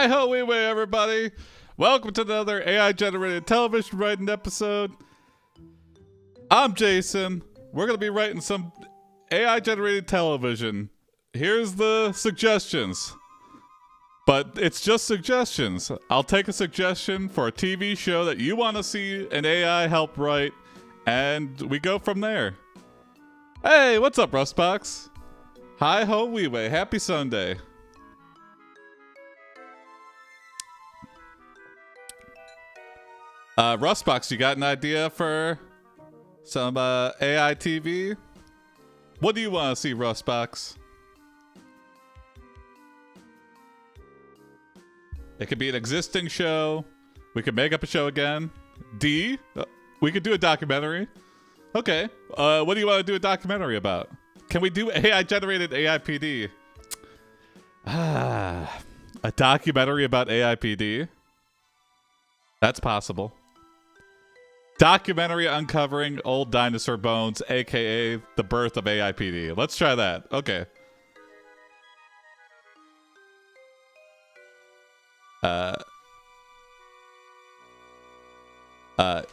Hi ho, wee way, everybody. Welcome to another AI-generated television writing episode. I'm Jason. We're going to be writing some AI-generated television. Here's the suggestions. But it's just suggestions. I'll take a suggestion for a TV show that you want to see an AI help write, and we go from there. Hey, what's up, Rustbox? Hi ho, wee way. Happy Sunday. Rustbox, you got an idea for some AI TV? What do you want to see, Rustbox? It could be an existing show. We could make up a show again. D? We could do a documentary. Okay. What do you want to do a documentary about? Can we do AI-generated AIPD? A documentary about AIPD? That's possible. Documentary uncovering old dinosaur bones, aka the birth of AIPD. Let's try that. Okay.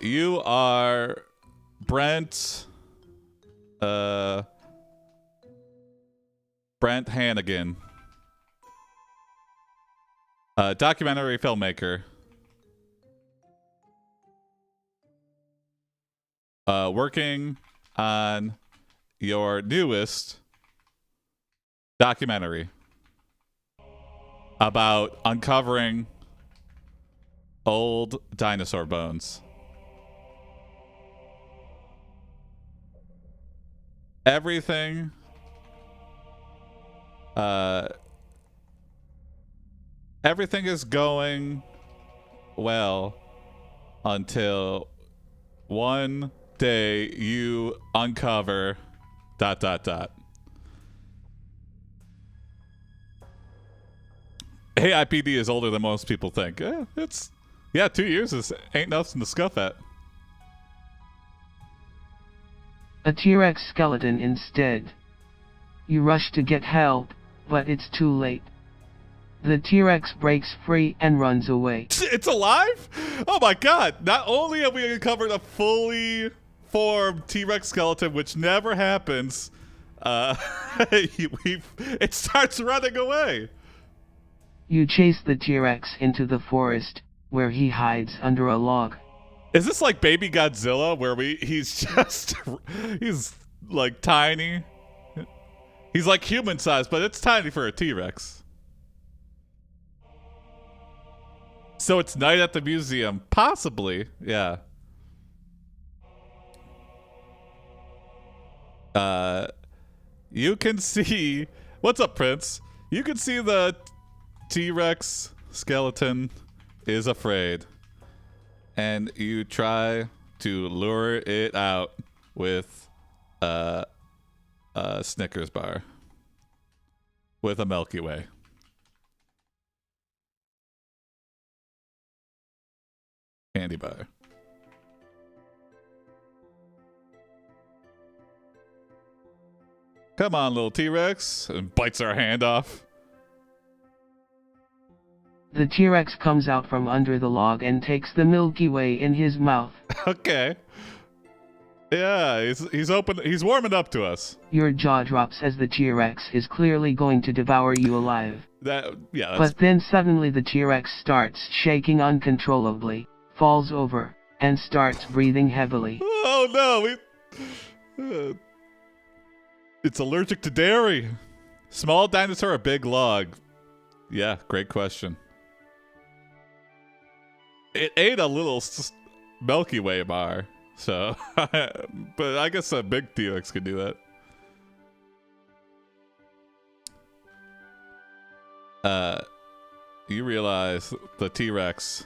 You are Brent Hannigan. Documentary filmmaker. Working on your newest documentary about uncovering old dinosaur bones. Everything is going well until one day you uncover ... AIPD is older than most people think. 2 years ain't nothing to scuff at. A T-Rex skeleton instead. You rush to get help, but it's too late. The T-Rex breaks free and runs away. It's alive? Oh my god! Not only have we uncovered a fully formed T-Rex skeleton, which never happens, it starts running away. You chase the T-Rex into the forest, where he hides under a log. Is this like Baby Godzilla, where he's like tiny? He's like human sized, but it's tiny for a T-Rex. So it's night at the museum. Possibly, yeah. You can see... What's up, Prince? You can see the T-Rex skeleton is afraid. And you try to lure it out with a Snickers bar. With a Milky Way. Candy bar. Come on, little T-Rex, and bites our hand off. The T-Rex comes out from under the log and takes the Milky Way in his mouth. Okay. Yeah, he's open. He's warming up to us. Your jaw drops as the T-Rex is clearly going to devour you alive. But then suddenly the T-Rex starts shaking uncontrollably, falls over, and starts breathing heavily. Oh no, it's allergic to dairy. Small dinosaur or big log? Yeah, great question. It ate a little Milky Way bar, so... but I guess a big T-Rex could do that. You realize the T-Rex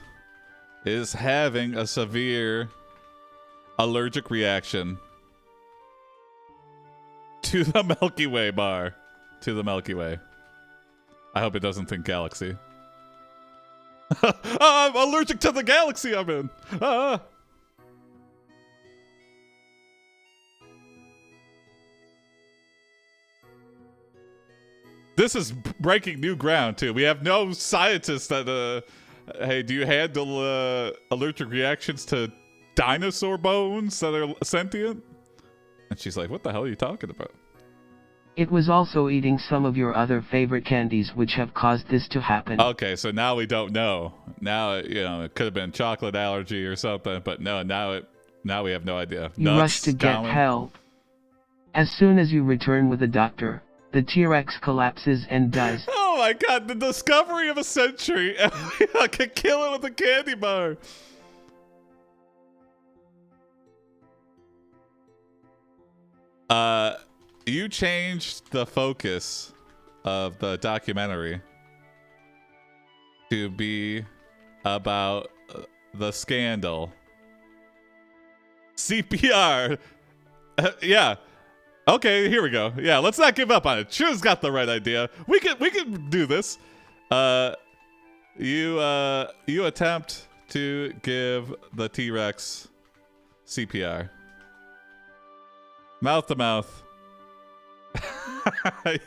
is having a severe allergic reaction to the Milky Way bar. To the Milky Way. I hope it doesn't think galaxy. I'm allergic to the galaxy I'm in. This is breaking new ground, too. We have no scientists that, hey, do you handle allergic reactions to dinosaur bones that are sentient? And she's like, what the hell are you talking about? It was also eating some of your other favorite candies which have caused this to happen. Okay, so now we don't know. Now, it could have been chocolate allergy or something, but no, now we have no idea. You rush to get help. As soon as you return with the doctor, the T-Rex collapses and dies. Oh my god, the discovery of a century! I could kill it with a candy bar! You changed the focus of the documentary to be about the scandal. CPR! Yeah. Okay, here we go. Yeah, let's not give up on it. Chu's got the right idea. We can do this. You attempt to give the T-Rex CPR. Mouth to mouth.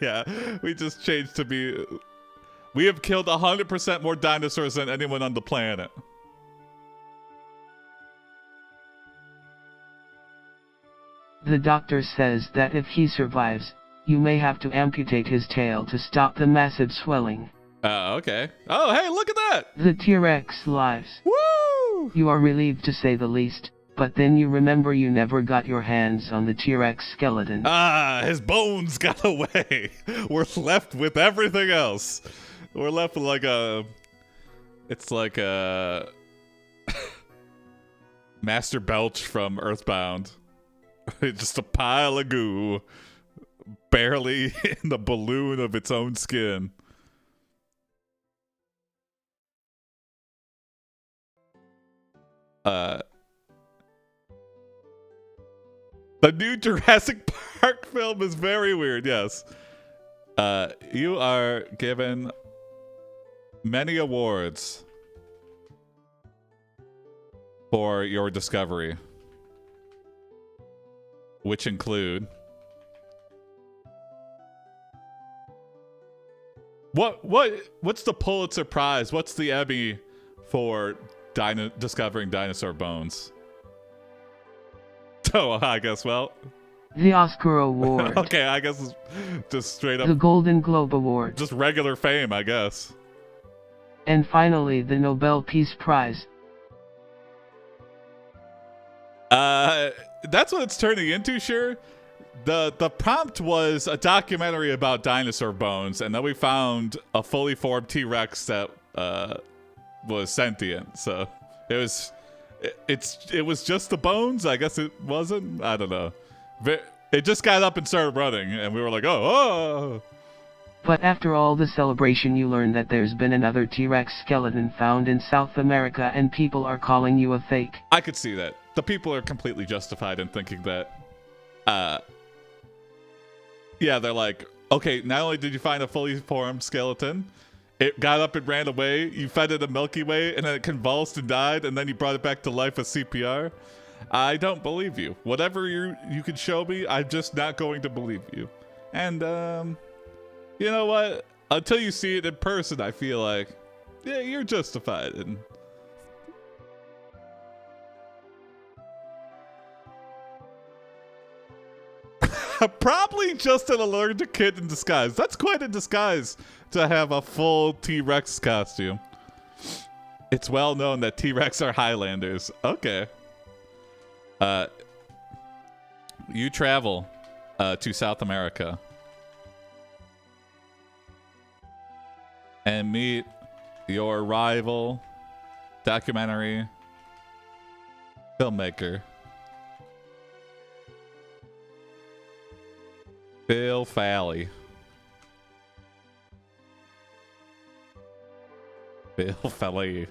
Yeah, we just changed to be... We have killed 100% more dinosaurs than anyone on the planet. The doctor says that if he survives, you may have to amputate his tail to stop the massive swelling. Okay. Oh, hey, look at that! The T-Rex lives. Woo! You are relieved to say the least, but then you remember you never got your hands on the T-Rex skeleton. Ah, his bones got away. We're left with everything else. We're left with like a... It's like a... Master Belch from Earthbound. Just a pile of goo, barely in the balloon of its own skin. The new Jurassic Park film is very weird, yes. You are given many awards for your discovery, which include what's the Pulitzer Prize? What's the Emmy for discovering dinosaur bones? Oh, I guess, well, the Oscar Award. Okay, I guess it's just straight up the Golden Globe Award. Just regular fame, I guess. And finally, the Nobel Peace Prize. That's what it's turning into, sure. The prompt was a documentary about dinosaur bones, and then we found a fully formed T-Rex that was sentient. So it was just the bones. I guess it wasn't. I don't know. It just got up and started running, and we were like, oh. But after all the celebration, you learn that there's been another T-Rex skeleton found in South America, and people are calling you a fake. I could see that. The people are completely justified in thinking that, yeah, they're like, okay, not only did you find a fully formed skeleton, it got up and ran away, you fed it a Milky Way, and then it convulsed and died, and then you brought it back to life with CPR. I don't believe you. Whatever you can show me, I'm just not going to believe you. And, you know what? Until you see it in person, I feel like, yeah, you're justified in... Probably just an allergic kid in disguise. That's quite a disguise to have a full T-Rex costume. It's well known that T-Rex are Highlanders. Okay. You travel to South America and meet your rival documentary filmmaker, Bill Falley. Bill Falley.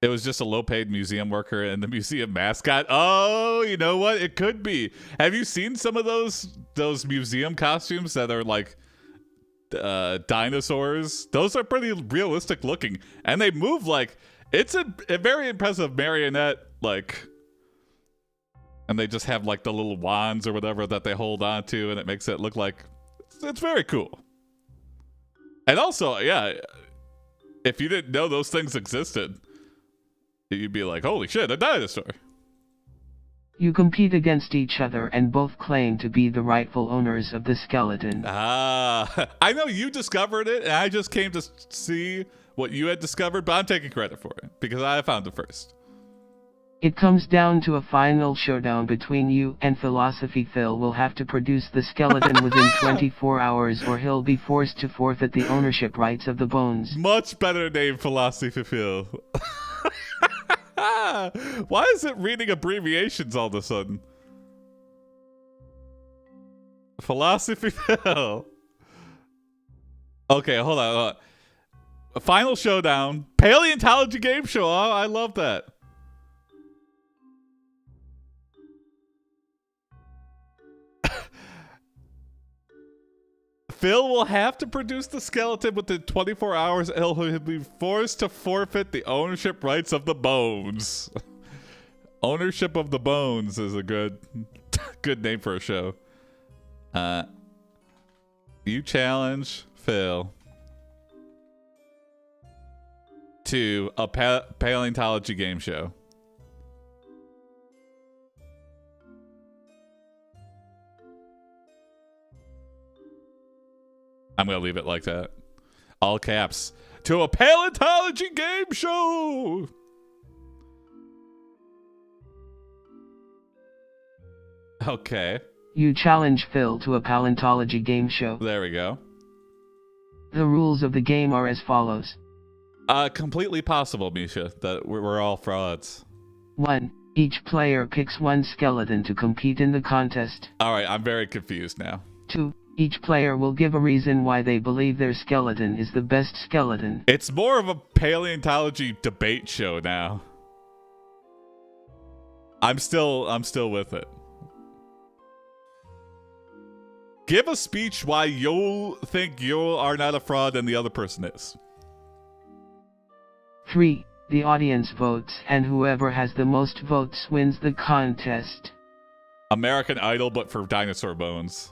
It was just a low-paid museum worker and the museum mascot. Oh, you know what? It could be. Have you seen some of those museum costumes that are like dinosaurs? Those are pretty realistic looking, and they move like It's a very impressive marionette, like, and they just have like the little wands or whatever that they hold on to, and it makes it look like it's very cool. And also, yeah, if you didn't know those things existed, you'd be like, holy shit, a dinosaur. You compete against each other and both claim to be the rightful owners of the skeleton. Ah, I know you discovered it, and I just came to see what you had discovered, but I'm taking credit for it because I found it first. It comes down to a final showdown between you and Philosophy Phil. Will have to produce the skeleton within 24 hours or he'll be forced to forfeit the ownership rights of the bones. Much better name, Philosophy Phil. Why is it reading abbreviations all of a sudden? Philosophy Phil. Okay, hold on. A final showdown. Paleontology game show. Oh, I love that. Phil will have to produce the skeleton within 24 hours and he'll be forced to forfeit the ownership rights of the bones. Ownership of the bones is a good name for a show. You challenge Phil to a paleontology game show. I'm going to leave it like that. All caps. To a paleontology game show! Okay. You challenge Phil to a paleontology game show. There we go. The rules of the game are as follows. Completely possible, Misha, that we're all frauds. 1. Each player picks one skeleton to compete in the contest. Alright, I'm very confused now. 2. Each player will give a reason why they believe their skeleton is the best skeleton. It's more of a paleontology debate show now. I'm still with it. Give a speech why you'll think you are not a fraud and the other person is. 3. The audience votes, and whoever has the most votes wins the contest. American Idol, but for dinosaur bones.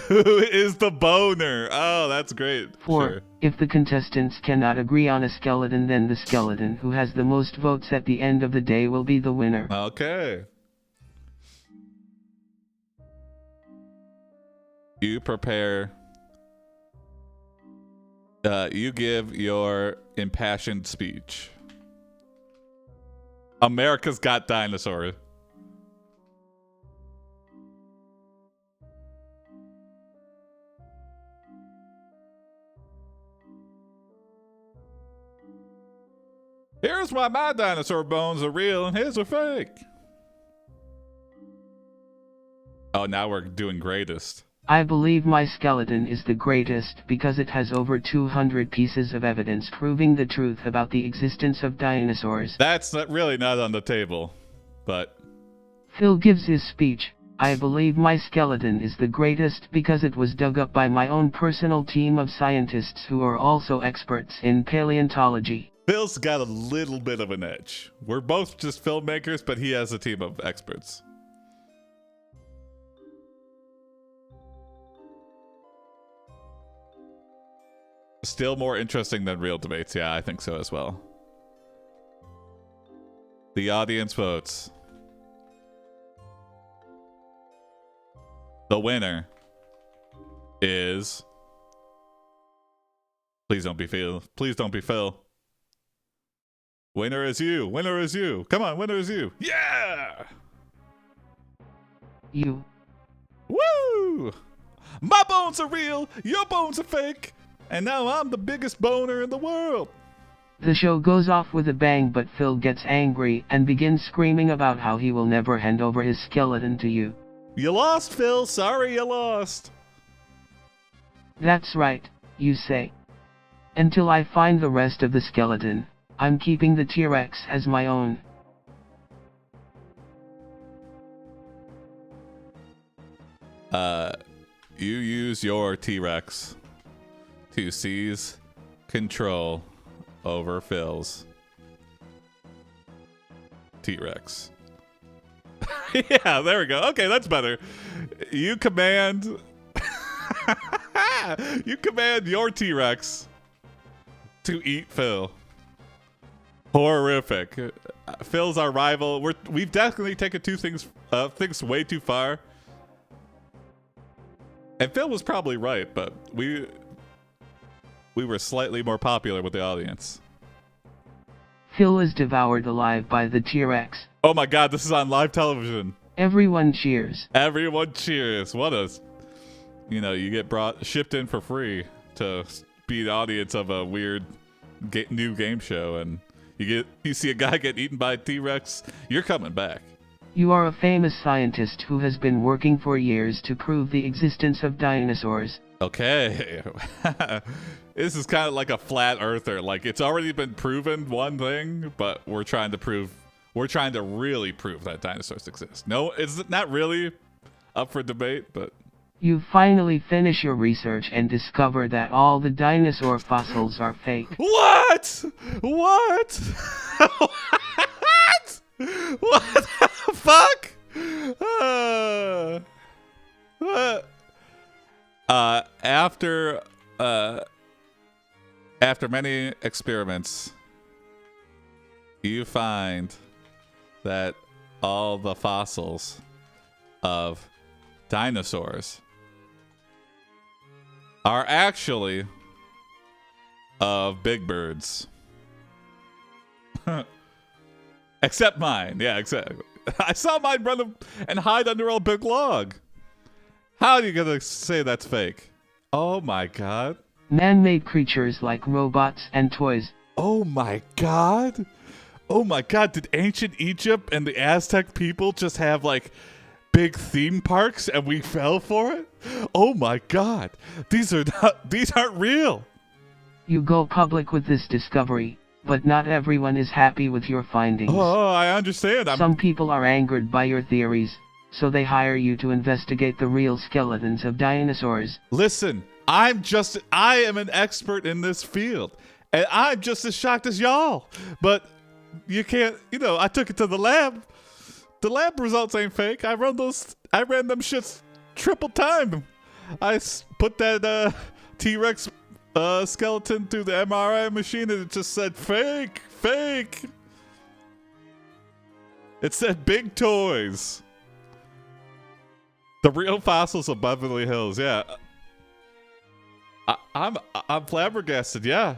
Who is the boner? Oh, that's great. 4. Sure. If the contestants cannot agree on a skeleton, then the skeleton who has the most votes at the end of the day will be the winner. Okay. You prepare. You give your impassioned speech. America's Got Dinosaur. Here's why my dinosaur bones are real and his are fake. Oh, now we're doing greatest. I believe my skeleton is the greatest because it has over 200 pieces of evidence proving the truth about the existence of dinosaurs. That's really not on the table, but... Phil gives his speech. I believe my skeleton is the greatest because it was dug up by my own personal team of scientists who are also experts in paleontology. Phil's got a little bit of an edge. We're both just filmmakers, but he has a team of experts. Still more interesting than real debates. Yeah, I think so as well. The audience votes. The winner is... Please don't be Phil. Please don't be Phil. Winner is you. Winner is you. Come on, winner is you. Yeah! You. Woo! My bones are real. Your bones are fake. And now I'm the biggest boner in the world. The show goes off with a bang, but Phil gets angry and begins screaming about how he will never hand over his skeleton to you. You lost, Phil. Sorry you lost. That's right, you say. Until I find the rest of the skeleton, I'm keeping the T-Rex as my own. You use your T-Rex to seize control over Phil's. T-Rex. Yeah, there we go. Okay, that's better. You command you command your T-Rex to eat Phil. Horrific. Phil's our rival. We've definitely taken things way too far. And Phil was probably right, but we were slightly more popular with the audience. Phil is devoured alive by the T-Rex. Oh my god, this is on live television. Everyone cheers. Everyone cheers. What a... you get shipped in for free to be the audience of a weird new game show, and you see a guy get eaten by a T-Rex, you're coming back. You are a famous scientist who has been working for years to prove the existence of dinosaurs. Okay. This is kind of like a flat earther. Like, it's already been proven one thing, but we're trying to really prove that dinosaurs exist. No, it's not really up for debate, but... You finally finish your research and discover that all the dinosaur fossils are fake. What? What? What the fuck? What? After many experiments, you find that all the fossils of dinosaurs are actually of big birds. Except mine. Yeah, exactly. I saw mine run and hide under a big log. How are you going to say that's fake? Oh my god. Man-made creatures like robots and toys. Oh my god. Oh my god. Did ancient Egypt and the Aztec people just have like big theme parks and we fell for it? Oh my god. These aren't real. You go public with this discovery, but not everyone is happy with your findings. Oh, I understand. Some people are angered by your theories, so they hire you to investigate the real skeletons of dinosaurs. Listen, I am an expert in this field, and I'm just as shocked as y'all. But you can't, I took it to the lab. The lab results ain't fake. I ran them shits triple time. I put that T-Rex skeleton through the MRI machine and it just said fake, fake. It said big toys. The real fossils of Beverly Hills, yeah. I'm flabbergasted, yeah.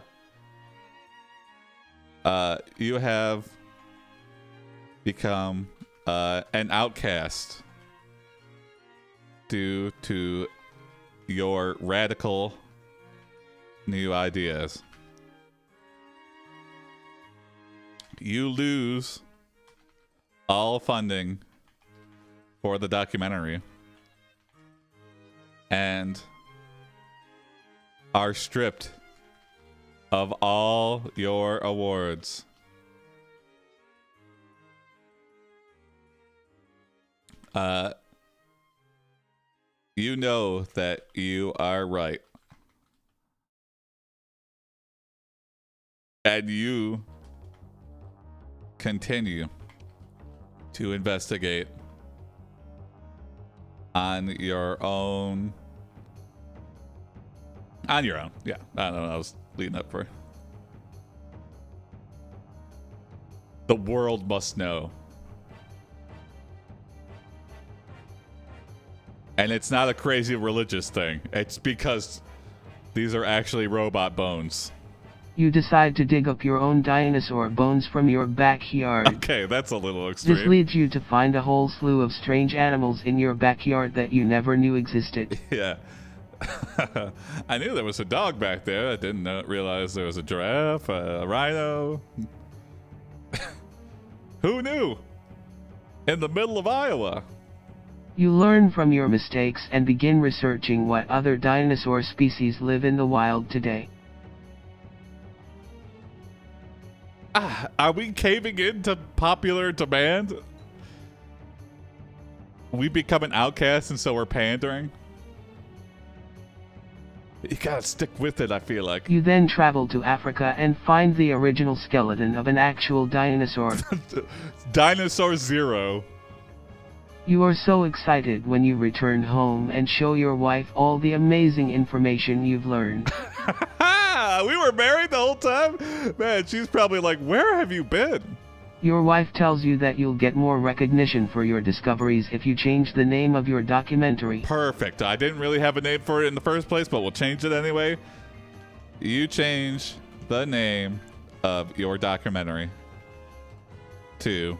You have become an outcast due to your radical new ideas. You lose all funding for the documentary and are stripped of all your awards. You know that you are right. And you continue to investigate on your own. On your own. Yeah. I don't know. I was leading up for. The world must know. And it's not a crazy religious thing. It's because these are actually robot bones. You decide to dig up your own dinosaur bones from your backyard. Okay, that's a little extreme. This leads you to find a whole slew of strange animals in your backyard that you never knew existed. Yeah. I knew there was a dog back there. I didn't realize there was a giraffe, a rhino. Who knew? In the middle of Iowa. You learn from your mistakes and begin researching what other dinosaur species live in the wild today. Are we caving into popular demand? We become an outcast and so we're pandering? You gotta stick with it, I feel like. You then travel to Africa and find the original skeleton of an actual dinosaur. Dinosaur Zero. You are so excited when you return home and show your wife all the amazing information you've learned. We were married the whole time? Man, she's probably like, where have you been? Your wife tells you that you'll get more recognition for your discoveries if you change the name of your documentary. Perfect. I didn't really have a name for it in the first place, but we'll change it anyway. You change the name of your documentary to...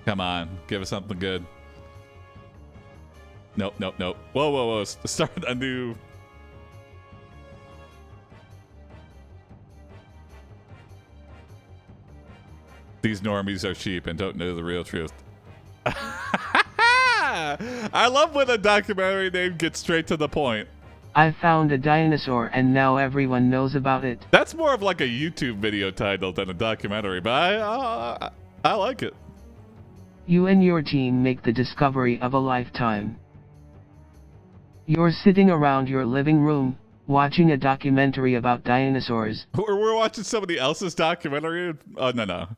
Come on, give us something good. Nope, nope, nope. Whoa, whoa, whoa. Start a new... These normies are cheap and don't know the real truth. I love when a documentary name gets straight to the point. I found a dinosaur and now everyone knows about it. That's more of like a YouTube video title than a documentary, but I like it. You and your team make the discovery of a lifetime. You're sitting around your living room, watching a documentary about dinosaurs. We're watching somebody else's documentary? Oh, no.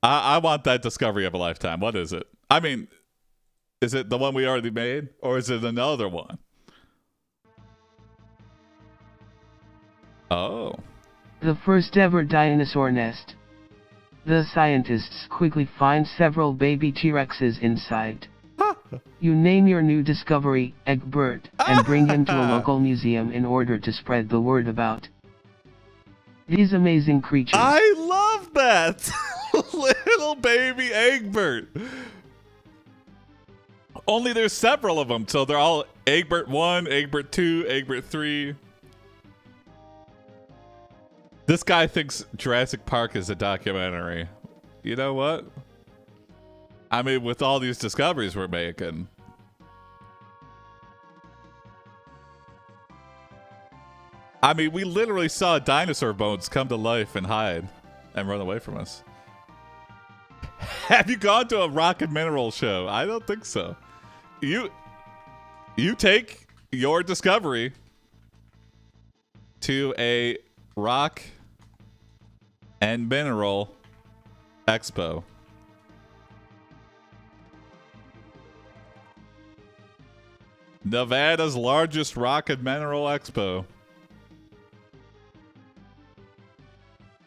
I want that discovery of a lifetime. What is it? I mean, is it the one we already made? Or is it another one? Oh. The first ever dinosaur nest. The scientists quickly find several baby T-Rexes inside. You name your new discovery, Egbert, and bring him to a local museum in order to spread the word about these amazing creatures. I love that! Little baby Egbert. Only there's several of them, so they're all Egbert 1, Egbert 2, Egbert 3. This guy thinks Jurassic Park is a documentary. You know what? I mean, with all these discoveries we're making. I mean, we literally saw dinosaur bones come to life and hide and run away from us. Have you gone to a rock and mineral show? I don't think so. You take your discovery to a rock and mineral expo. Nevada's largest rock and mineral expo.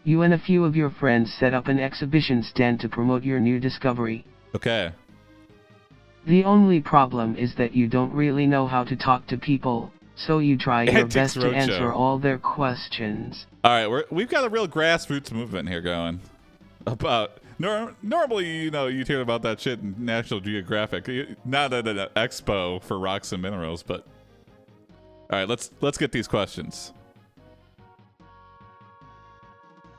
You and a few of your friends set up an exhibition stand to promote your new discovery. Okay. The only problem is that you don't really know how to talk to people, so you try your best to answer all their questions. All right, we've got a real grassroots movement here going. About normally, you know, you'd hear about that shit in National Geographic, not at an expo for rocks and minerals, but all right, let's get these questions.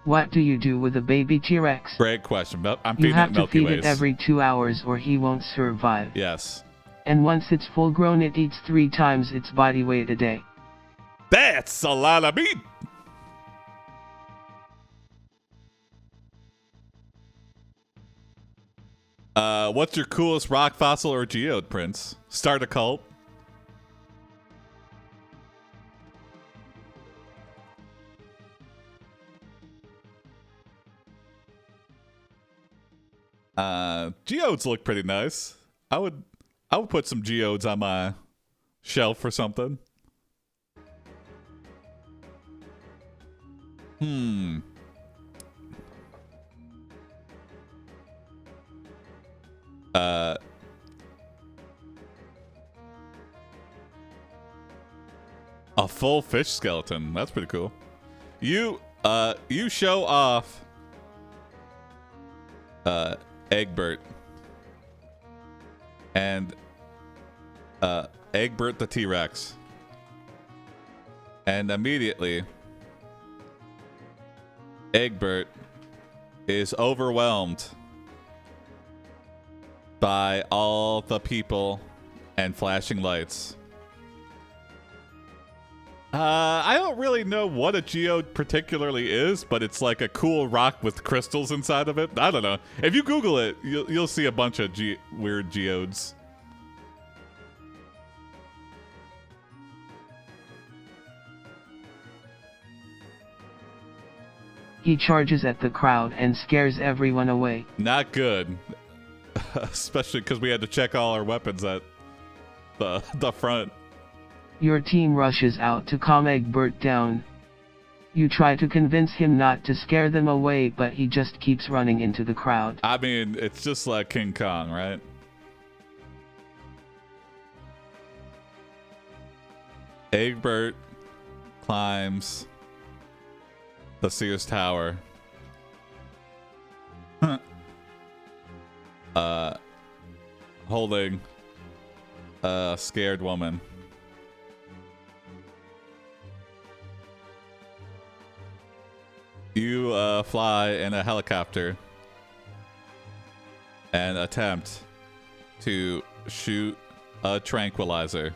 What do you do with a baby T-Rex? Great question. I'm feeding it Milky Ways. You have to feed it every 2 hours or he won't survive. Yes. And once it's full grown, it eats 3 times its body weight a day. That's a lot of meat. What's your coolest rock fossil or geode, Prince? Start a cult. Geodes look pretty nice. I would put some geodes on my shelf or something. A full fish skeleton. That's pretty cool. You show off Egbert and Egbert the T-Rex, and immediately Egbert is overwhelmed by all the people and flashing lights. I don't really know what a geode particularly is, but it's like a cool rock with crystals inside of it. I don't know. If you Google it, you'll see a bunch of weird geodes. He charges at the crowd and scares everyone away. Not good. Especially because we had to check all our weapons at the front. Your team rushes out to calm Egbert down. You try to convince him not to scare them away, but he just keeps running into the crowd. I mean, it's just like King Kong, right? Egbert climbs the Sears Tower. Holding a scared woman. You fly in a helicopter and attempt to shoot a tranquilizer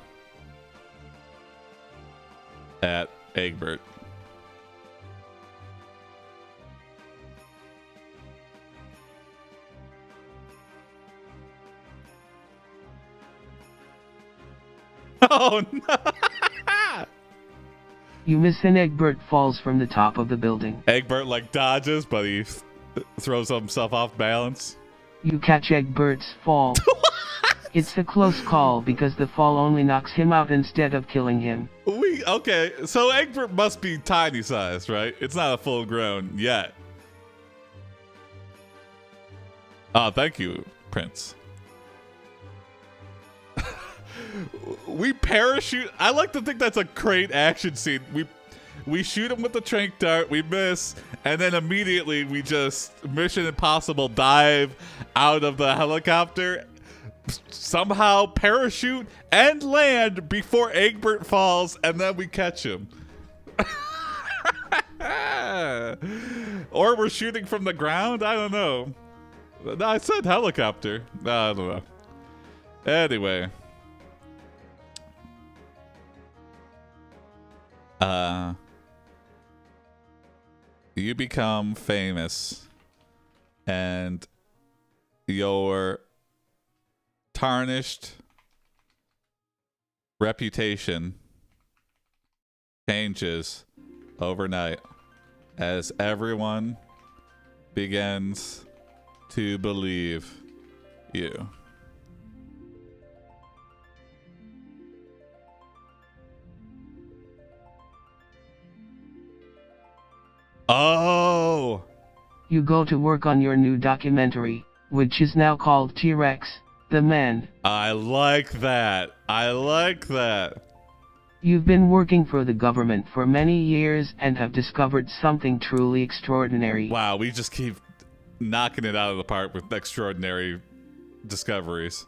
at Egbert. Oh no! You miss and Egbert falls from the top of the building. Egbert like dodges, but he throws himself off balance. You catch Egbert's fall. It's a close call because the fall only knocks him out instead of killing him. Okay, so Egbert must be tiny sized, right? It's not a full grown yet. Oh, thank you, Prince. We parachute. I like to think that's a great action scene. We shoot him with the tranq dart, we miss, and then immediately we just Mission Impossible dive out of the helicopter, somehow parachute and land before Egbert falls, and then we catch him. Or we're shooting from the ground. I don't know. No, I said helicopter. No, I don't know. Anyway. You become famous, and your tarnished reputation changes overnight as everyone begins to believe you. Oh! You go to work on your new documentary, which is now called T-Rex, the Man. I like that. I like that. You've been working for the government for many years and have discovered something truly extraordinary. Wow, we just keep knocking it out of the park with extraordinary discoveries.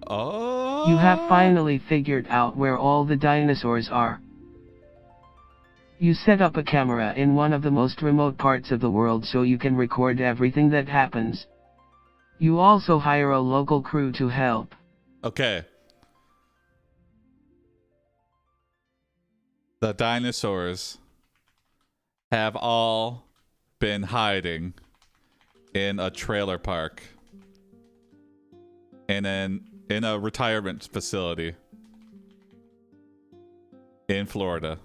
Oh. You have finally figured out where all the dinosaurs are. You set up a camera in one of the most remote parts of the world so you can record everything that happens. You also hire a local crew to help. Okay. The dinosaurs have all been hiding in a trailer park in a retirement facility in Florida.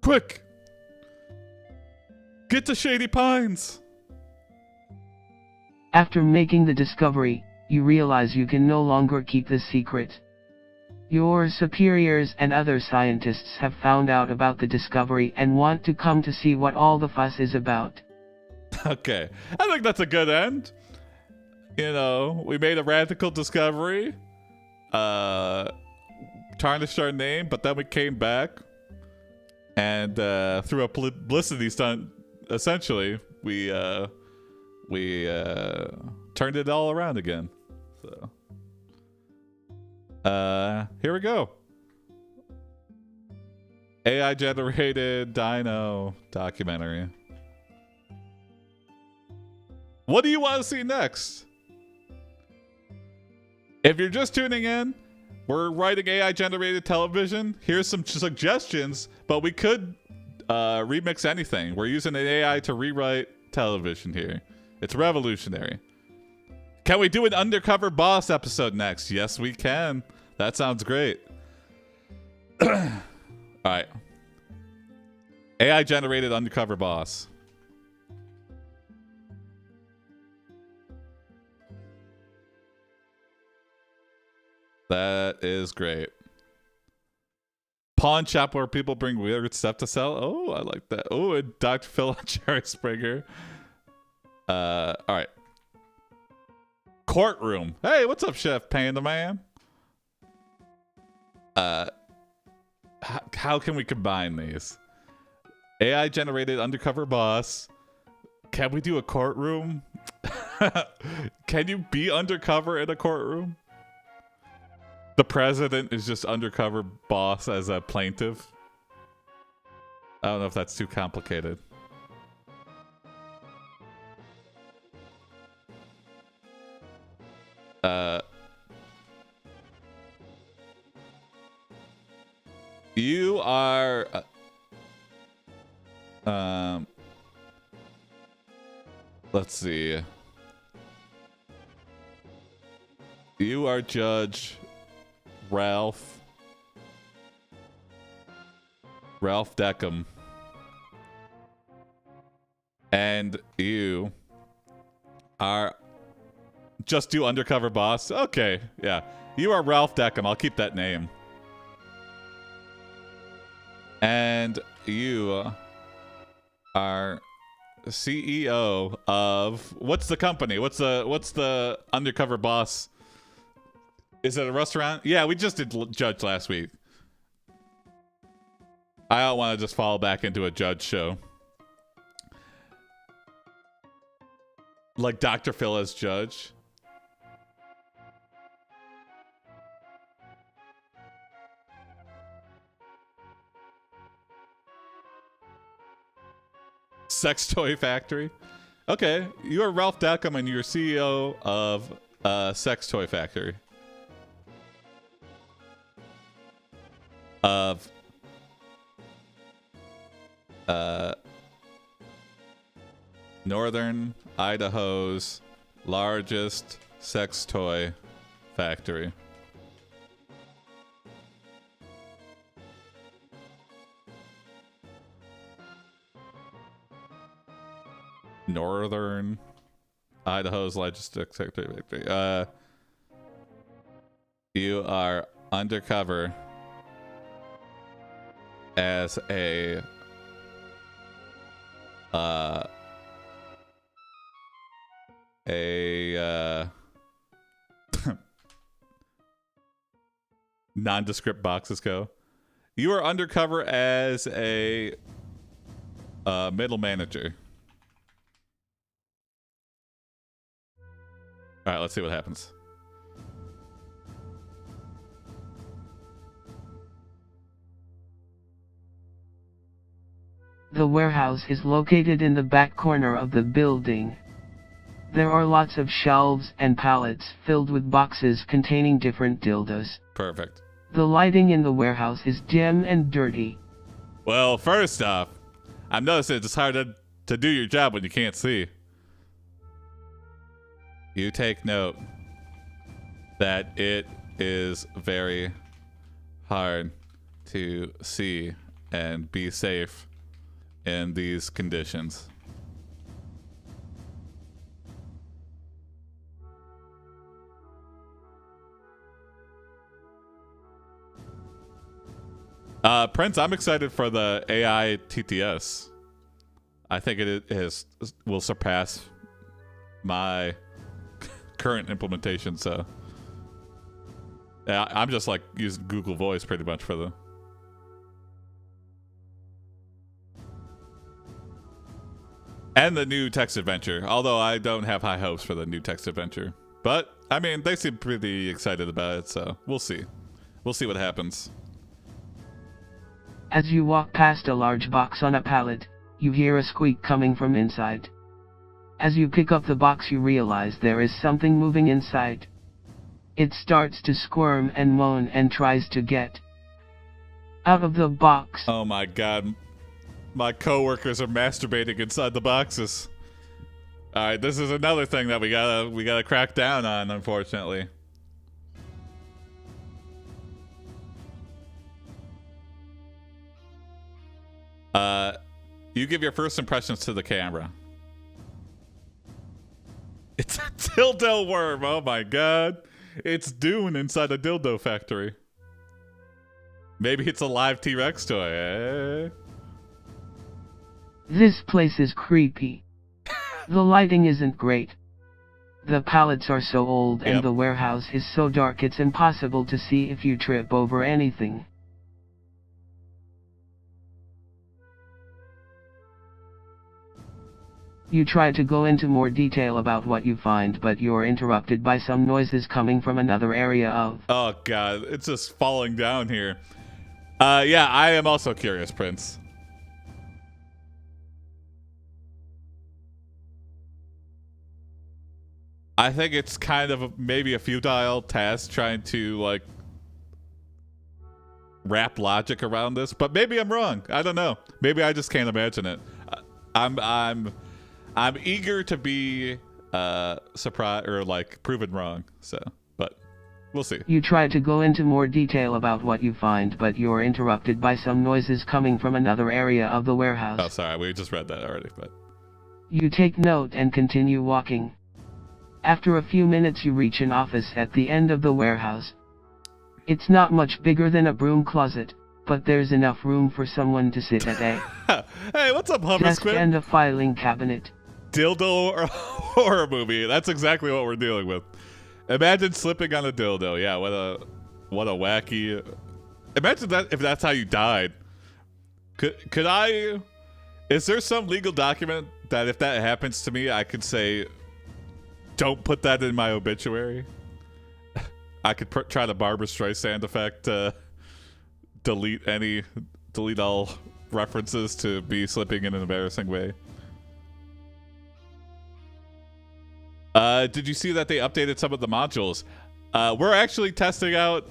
Quick! Get to Shady Pines! After making the discovery, you realize you can no longer keep this secret. Your superiors and other scientists have found out about the discovery and want to come to see what all the fuss is about. Okay, I think that's a good end. You know, we made a radical discovery, tarnished our name, but then we came back, and through a publicity stunt, essentially, we turned it all around again. So. Here we go. AI generated Dino documentary. What do you want to see next? If you're just tuning in, we're writing AI generated television. Here's some suggestions, but we could remix anything. We're using an AI to rewrite television here. It's revolutionary. Can we do an Undercover Boss episode next? Yes, we can. That sounds great. All right. AI generated Undercover Boss. That is great. Pawn shop where people bring weird stuff to sell. Oh, I like that. Oh, and Dr. Phil and Jerry Springer. All right. Courtroom. Hey, what's up, Chef Panda Man? How can we combine these? AI generated Undercover Boss. Can we do a courtroom? Can you be undercover in a courtroom? The president is just undercover boss as a plaintiff. I don't know if that's too complicated. You are let's see. You are Judge Ralph Deckham, and you are just do Undercover Boss. Okay, yeah, you are Ralph Deckham. I'll keep that name. And you are CEO of what's the company? What's the Undercover Boss? Is it a restaurant? Yeah, we just did Judge last week. I don't want to just fall back into a Judge show. Like Dr. Phil as Judge. Sex Toy Factory. Okay, you are Ralph Deckham and you're CEO of Sex Toy Factory. Of Northern Idaho's largest sex toy factory. Northern Idaho's largest sex toy factory. You are undercover as a nondescript boxes go. You are undercover as a middle manager. All right, let's see what happens. The warehouse is located in the back corner of the building. There are lots of shelves and pallets filled with boxes containing different dildos. Perfect. The lighting in the warehouse is dim and dirty. Well, first off, I'm noticing it's hard to do your job when you can't see. You take note that it is very hard to see and be safe in these conditions. Prince, I'm excited for the AI TTS. I think will surpass my current implementation, so yeah, I'm just like using Google Voice pretty much for the and the new text adventure, although I don't have high hopes for the new text adventure, but I mean they seem pretty excited about it, so we'll see what happens. As you walk past a large box on a pallet, you hear a squeak coming from inside. As you pick up the box, you realize there is something moving inside. It starts to squirm and moan and tries to get out of the box. Oh my god. My coworkers are masturbating inside the boxes. Alright, this is another thing that we gotta crack down on, unfortunately. You give your first impressions to the camera. It's a dildo worm, oh my god. It's Dune inside a dildo factory. Maybe it's a live T-Rex toy, eh? This place is creepy. The lighting isn't great. The pallets are so old and the warehouse is so dark it's impossible to see if you trip over anything. You try to go into more detail about what you find, but you're interrupted by some noises coming from another area of... Oh god, it's just falling down here. Yeah, I am also curious, Prince. I think it's kind of maybe a futile task trying to, like, wrap logic around this, but maybe I'm wrong. I don't know. Maybe I just can't imagine it. I'm eager to be surprised or like proven wrong. So, but we'll see. You try to go into more detail about what you find, but you're interrupted by some noises coming from another area of the warehouse. Oh, sorry, we just read that already. But you take note and continue walking. After a few minutes, you reach an office at the end of the warehouse. It's not much bigger than a broom closet, but there's enough room for someone to sit at a hey, what's up, desk Hoversquid? and a filing cabinet. Dildo or horror movie. That's exactly what we're dealing with. Imagine slipping on a dildo. Yeah, what a wacky. Imagine that if that's how you died. Could I? Is there some legal document that if that happens to me, I could say, don't put that in my obituary? I could try the Barbra Streisand effect. Delete all references to me slipping in an embarrassing way. Did you see that they updated some of the modules? We're actually testing out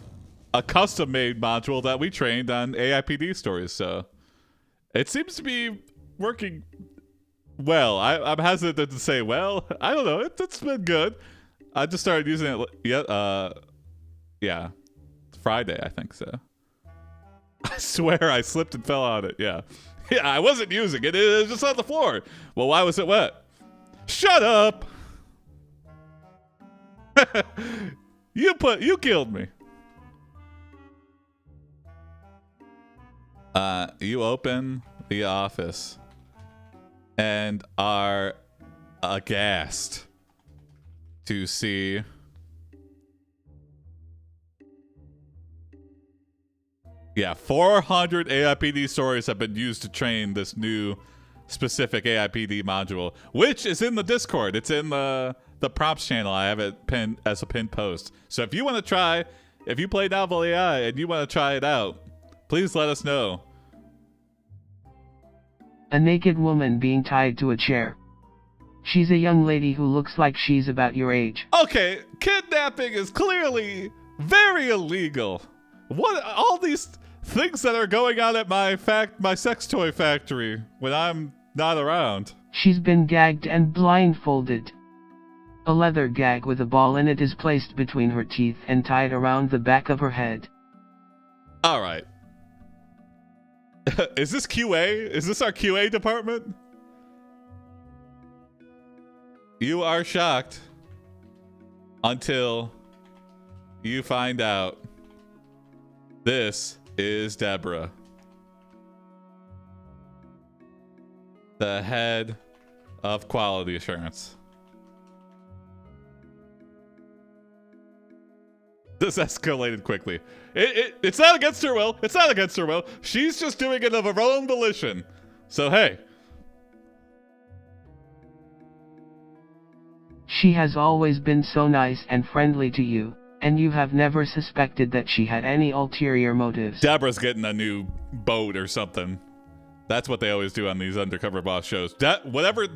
a custom-made module that we trained on AIPD stories, so it seems to be working well. I'm hesitant to say well. I don't know. It's been good. I just started using it. Yeah, Friday, I think so. I swear I slipped and fell on it. Yeah, I wasn't using it. It was just on the floor. Well, why was it wet? Shut up. You killed me. You open the office and are aghast to see yeah, 400 AIPD stories have been used to train this new specific AIPD module, which is in the Discord. It's in the prompts channel. I have it pinned as a pinned post. So if you want to try, if you play NovelAI and you want to try it out, please let us know. A naked woman being tied to a chair. She's a young lady who looks like she's about your age. Okay, kidnapping is clearly very illegal. What all these things that are going on at my sex toy factory when I'm not around? She's been gagged and blindfolded. A leather gag with a ball in it is placed between her teeth and tied around the back of her head. All right. Is this QA? Is this our QA department? You are shocked until you find out this is Deborah, the head of quality assurance. This escalated quickly. It's not against her will. It's not against her will. She's just doing it of her own volition. So, hey. She has always been so nice and friendly to you, and you have never suspected that she had any ulterior motives. Deborah's getting a new boat or something. That's what they always do on these undercover boss shows. Whatever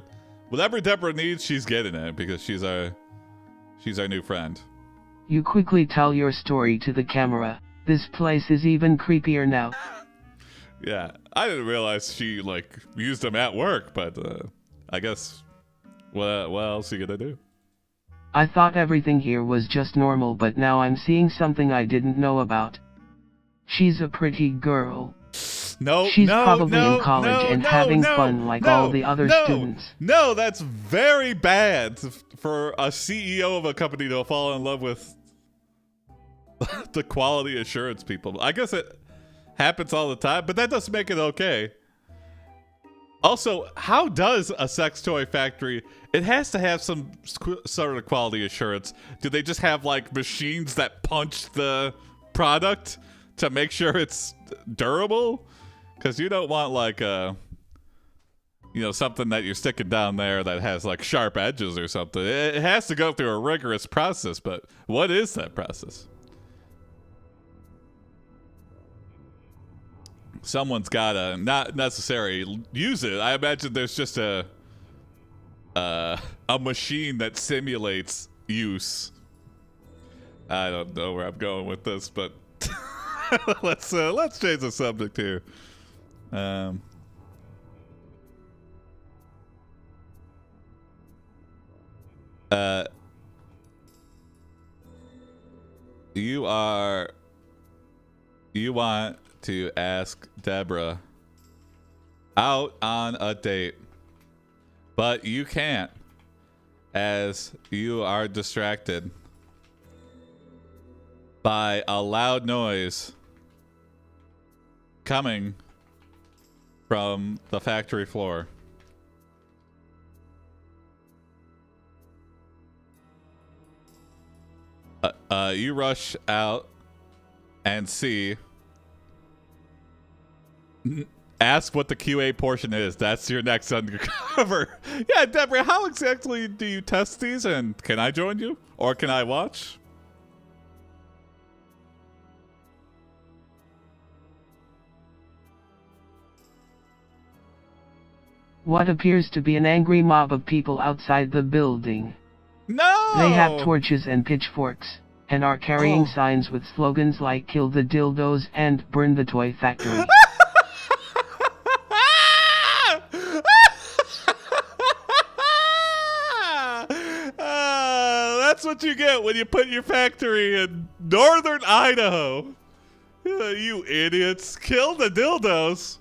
Deborah needs, she's getting it because she's our new friend. You quickly tell your story to the camera. This place is even creepier now. Yeah, I didn't realize she used them at work, but I guess what else are you gonna do? I thought everything here was just normal, but now I'm seeing something I didn't know about. She's a pretty girl. She's probably in college and having fun like all the other students. No, that's very bad for a CEO of a company to fall in love with the quality assurance people. I guess it happens all the time, but that doesn't make it okay. Also, how does a sex toy factory, it has to have some sort of quality assurance. Do they just have machines that punch the product to make sure it's durable? Because you don't want something that you're sticking down there that has sharp edges or something. It has to go through a rigorous process, but what is that process? Someone's gotta not necessarily use it. I imagine there's just a machine that simulates use. I don't know where I'm going with this, but let's change the subject here. You want to ask Deborah out on a date, but you can't as you are distracted by a loud noise coming from the factory floor. You rush out and see. Ask what the QA portion is. That's your next undercover. Yeah, Deborah, how exactly do you test these? And can I join you? Or can I watch? What appears to be an angry mob of people outside the building. No! They have torches and pitchforks, and are carrying signs with slogans like "Kill the dildos" and "Burn the toy factory." That's what you get when you put your factory in northern Idaho. You idiots. Kill the dildos.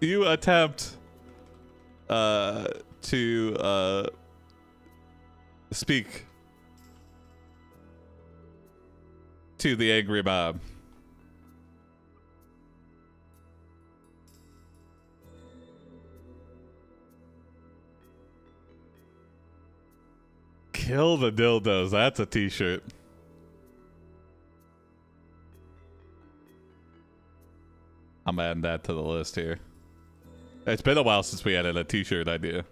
You attempt to speak to the angry mob. Kill the dildos. That's a t-shirt. I'm adding that to the list here. It's been a while since we added a t-shirt idea.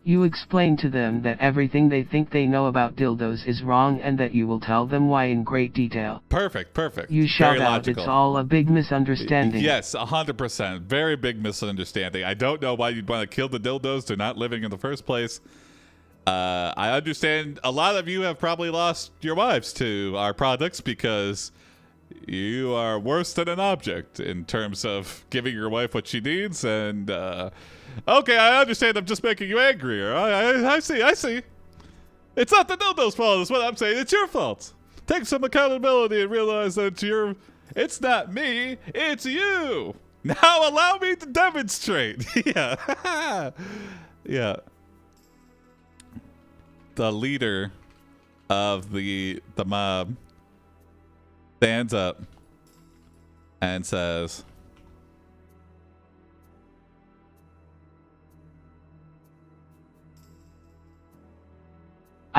You explain to them that everything they think they know about dildos is wrong and that you will tell them why in great detail. Perfect, perfect. You shout out it's all a big misunderstanding. Yes, 100%. Very big misunderstanding. I don't know why you'd want to kill the dildos. They're not living in the first place. I understand a lot of you have probably lost your wives to our products because you are worse than an object in terms of giving your wife what she needs. And okay, I understand. I'm just making you angrier. I see. It's not the dildo's fault. Is what I'm saying. It's your fault. Take some accountability and realize that it's not me. It's you. Now allow me to demonstrate. Yeah. Yeah. The leader of the mob stands up and says,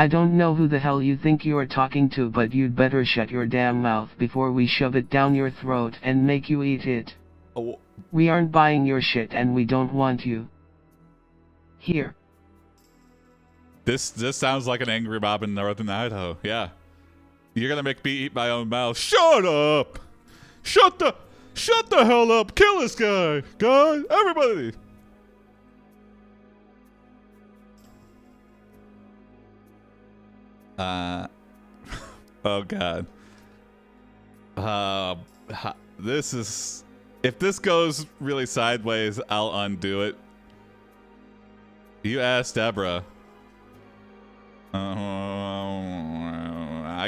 I don't know who the hell you think you are talking to, but you'd better shut your damn mouth before we shove it down your throat and make you eat it. Oh. We aren't buying your shit and we don't want you. Here. This sounds like an angry mob in northern Idaho. Yeah. You're gonna make me eat my own mouth. Shut up! Shut the hell up! Kill this guy! Guys, everybody! Oh god. This is... If this goes really sideways, I'll undo it. You asked Deborah. I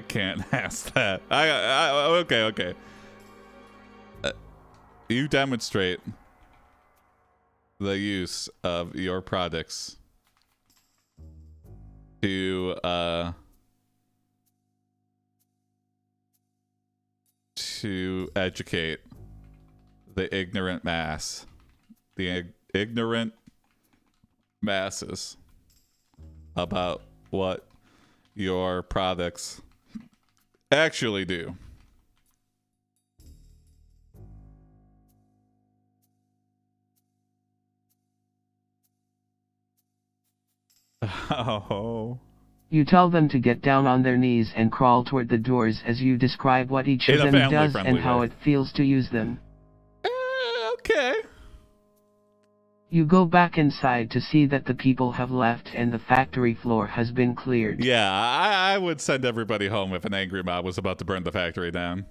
can't ask that. Okay. You demonstrate the use of your products to educate the ignorant mass, the ignorant masses about what your products actually do. Oh. You tell them to get down on their knees and crawl toward the doors as you describe what each of them does and how it feels to use them. Okay. You go back inside to see that the people have left and the factory floor has been cleared. Yeah, I would send everybody home if an angry mob was about to burn the factory down.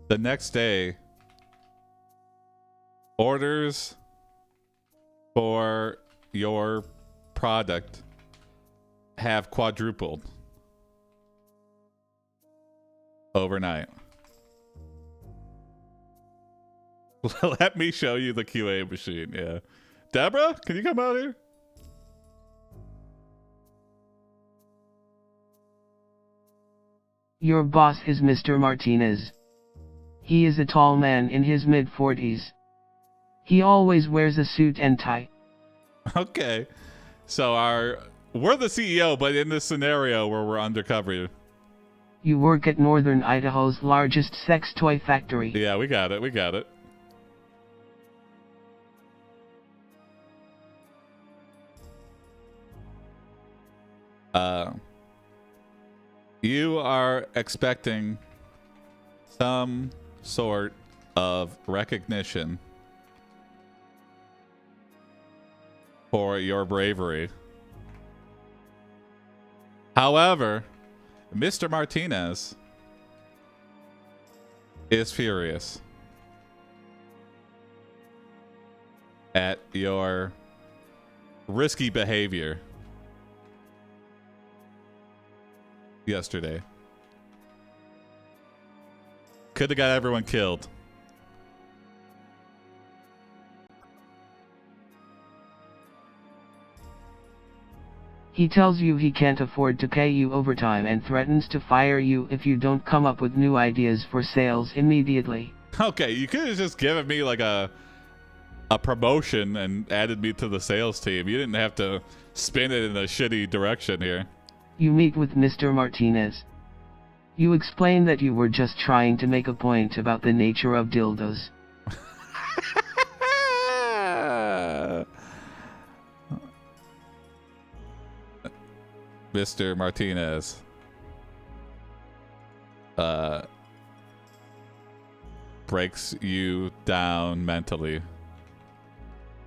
The next day, orders for your product have quadrupled overnight. Let me show you the QA machine. Yeah. Deborah, can you come out here? Your boss is Mr. Martinez. He is a tall man in his mid-40s. He always wears a suit and tie. Okay. So we're the CEO, but in this scenario where we're undercover. You work at Northern Idaho's largest sex toy factory. Yeah, we got it. You are expecting some sort of recognition for your bravery. However, Mr. Martinez is furious at your risky behavior yesterday. Could have got everyone killed. He tells you he can't afford to pay you overtime and threatens to fire you if you don't come up with new ideas for sales immediately. Okay, you could have just given me like a promotion and added me to the sales team. You didn't have to spin it in a shitty direction here. You meet with Mr. Martinez. You explain that you were just trying to make a point about the nature of dildos. Mr. Martinez breaks you down mentally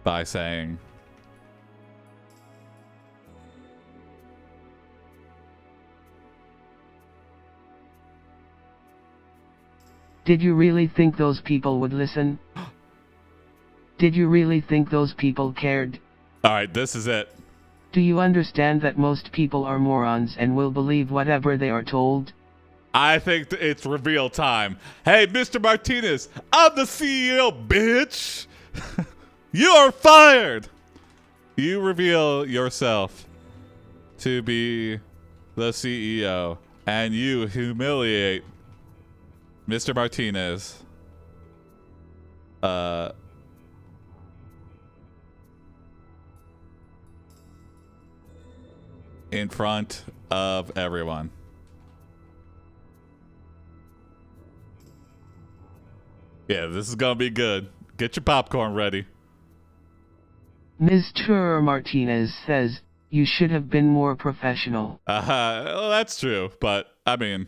by saying, did you really think those people would listen? Did you really think those people cared? Alright, this is it. Do you understand that most people are morons and will believe whatever they are told? I think it's reveal time. Hey, Mr. Martinez, I'm the CEO, bitch! You are fired! You reveal yourself to be the CEO, and you humiliate Mr. Martinez in front of everyone. Yeah, this is gonna be good. Get your popcorn ready. Mr. Martinez says, you should have been more professional. Well, that's true, but, I mean...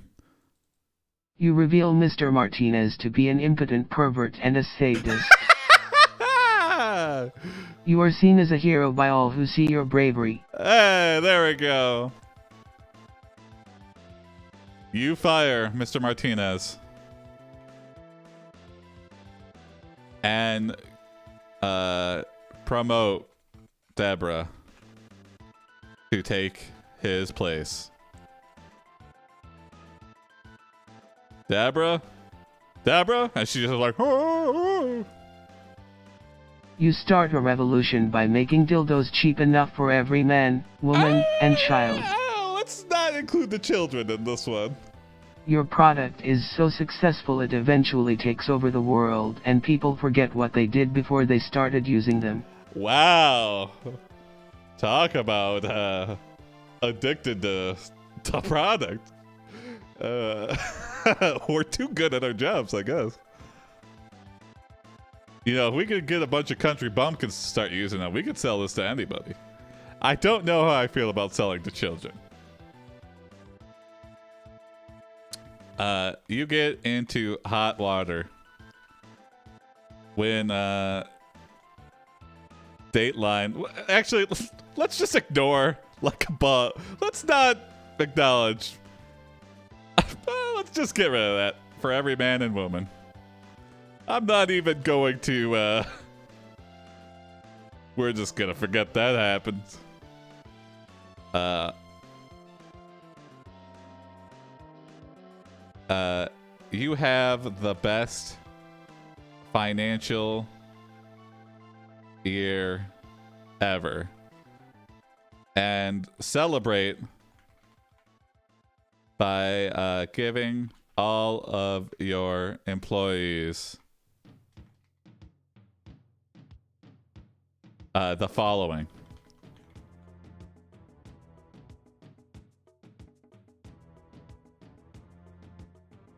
You reveal Mr. Martinez to be an impotent pervert and a sadist. You are seen as a hero by all who see your bravery. Hey, there we go. You fire Mr. Martinez. And promote Deborah to take his place. Deborah? And she's just like, oh. You start a revolution by making dildos cheap enough for every man, woman, and child. Let's not include the children in this one. Your product is so successful it eventually takes over the world and people forget what they did before they started using them. Wow. Talk about addicted to product. We're too good at our jobs, I guess. You know, if we could get a bunch of country bumpkins to start using them, we could sell this to anybody. I don't know how I feel about selling to children. You get into hot water when Dateline. Actually, let's just ignore like a butt. Let's not acknowledge. Let's just get rid of that for every man and woman. I'm not even going to. We're just gonna forget that happened. You have the best financial year ever, and celebrate by giving all of your employees the following.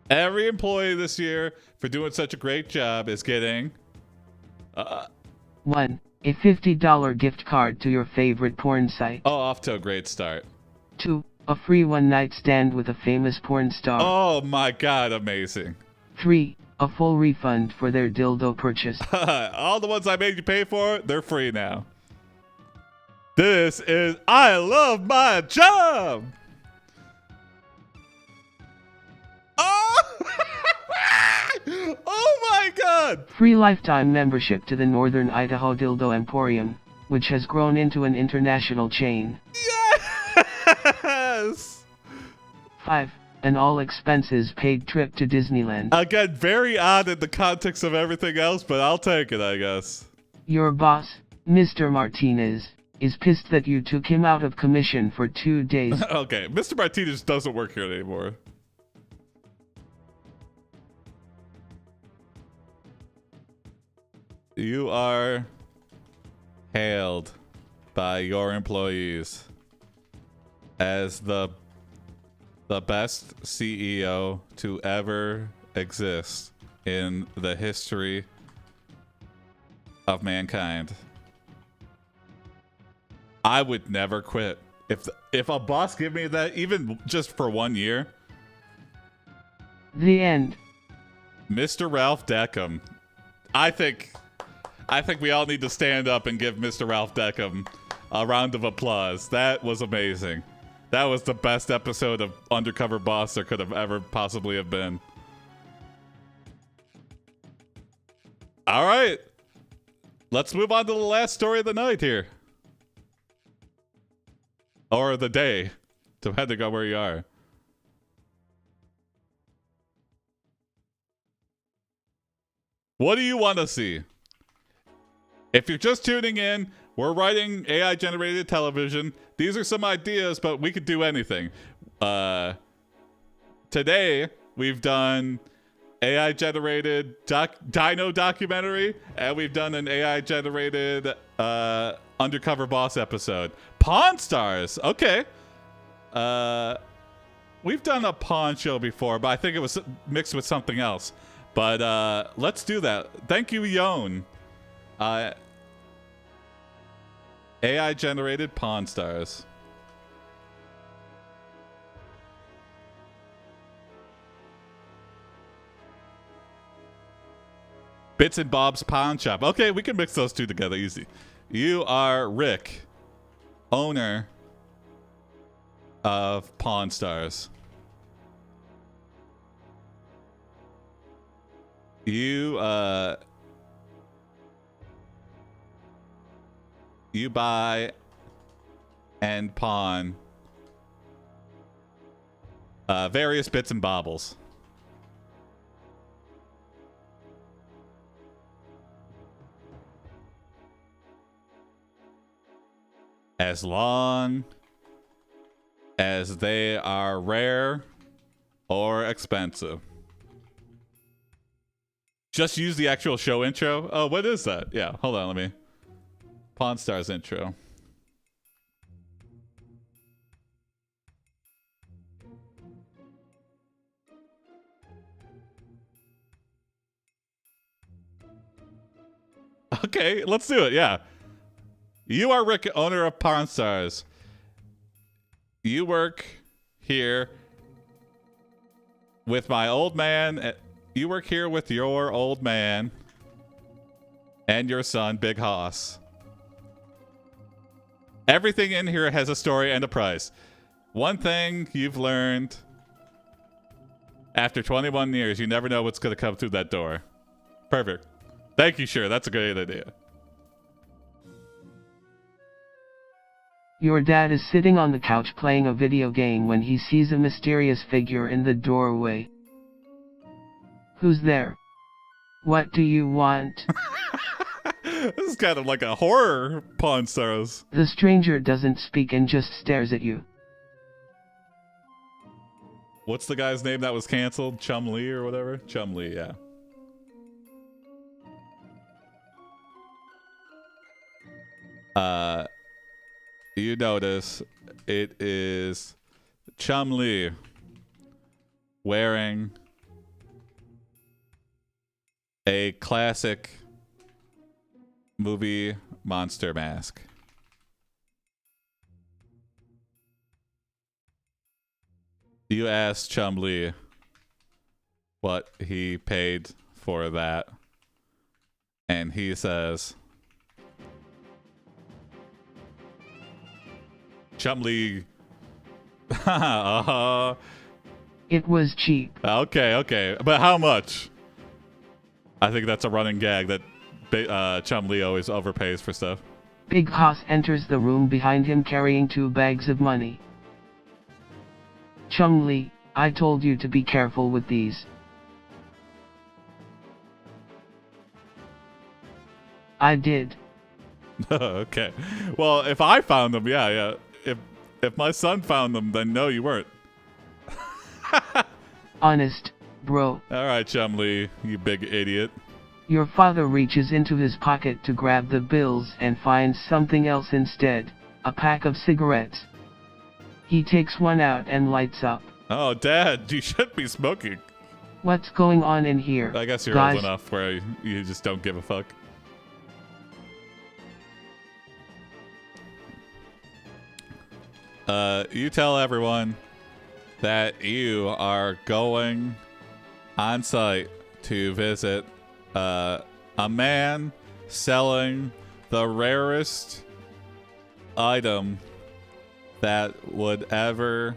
Every employee this year for doing such a great job is getting 1. A $50 gift card to your favorite porn site. Oh, off to a great start. 2. A free one-night stand with a famous porn star. Oh my god, amazing. 3. A full refund for their dildo purchase. All the ones I made you pay for, they're free now. This is I love my job! Oh my god! Free lifetime membership to the Northern Idaho Dildo Emporium, which has grown into an international chain. Yes! 5. An all-expenses paid trip to Disneyland. Again, very odd in the context of everything else, but I'll take it, I guess. Your boss, Mr. Martinez, is pissed that you took him out of commission for 2 days. Okay, Mr. Martinez doesn't work here anymore. You are hailed by your employees as the best CEO to ever exist in the history of mankind. I would never quit. If a boss give me that, even just for 1 year. The end. Mr. Ralph Deckham. I think we all need to stand up and give Mr. Ralph Deckham a round of applause. That was amazing. That was the best episode of Undercover Boss there could have ever possibly have been. All right. Let's move on to the last story of the night here. Or the day, depending on where you are. What do you want to see? If you're just tuning in, we're writing AI-generated television. These are some ideas, but we could do anything. Today, we've done AI generated Dino documentary, and we've done an AI generated Undercover Boss episode. Pawn Stars. Okay. We've done a pawn show before, but I think it was mixed with something else. But let's do that. Thank you, Yon. AI generated Pawn Stars. Bits and Bob's Pawn Shop. Okay, we can mix those two together easy. You are Rick, owner of Pawn Stars. You buy and pawn various bits and baubles. As long as they are rare or expensive. Just use the actual show intro. Oh, what is that? Yeah, hold on, let me. Pawn Stars intro. Okay, let's do it, yeah. You are Rick, owner of Pawn Stars. You work here with my old man. You work here with your old man and your son, Big Hoss. Everything in here has a story and a price. One thing you've learned after 21 years, you never know what's going to come through that door. Perfect. Thank you, sure. That's a great idea. Your dad is sitting on the couch playing a video game when he sees a mysterious figure in the doorway. Who's there? What do you want? This is kind of like a horror Pawn Stars. The stranger doesn't speak and just stares at you. What's the guy's name that was canceled? Chum Lee or whatever? Chum Lee, yeah. You notice it is Chum Lee wearing a classic movie monster mask. You asked Chum Lee what he paid for that, and he says, Chum Lee. It was cheap. Okay. But how much? I think that's a running gag that Chum Lee always overpays for stuff. Big Hoss enters the room behind him carrying 2 bags of money. Chum Lee, I told you to be careful with these. I did. Okay. Well, if I found them, yeah. If my son found them, then no, you weren't. Honest, bro. Alright, Chum Lee, you big idiot. Your father reaches into his pocket to grab the bills and finds something else instead, a pack of cigarettes. He takes one out and lights up. Oh, Dad, you shouldn't be smoking. What's going on in here? I guess you're old enough where you just don't give a fuck. You tell everyone that you are going on site to visit a man selling the rarest item that would ever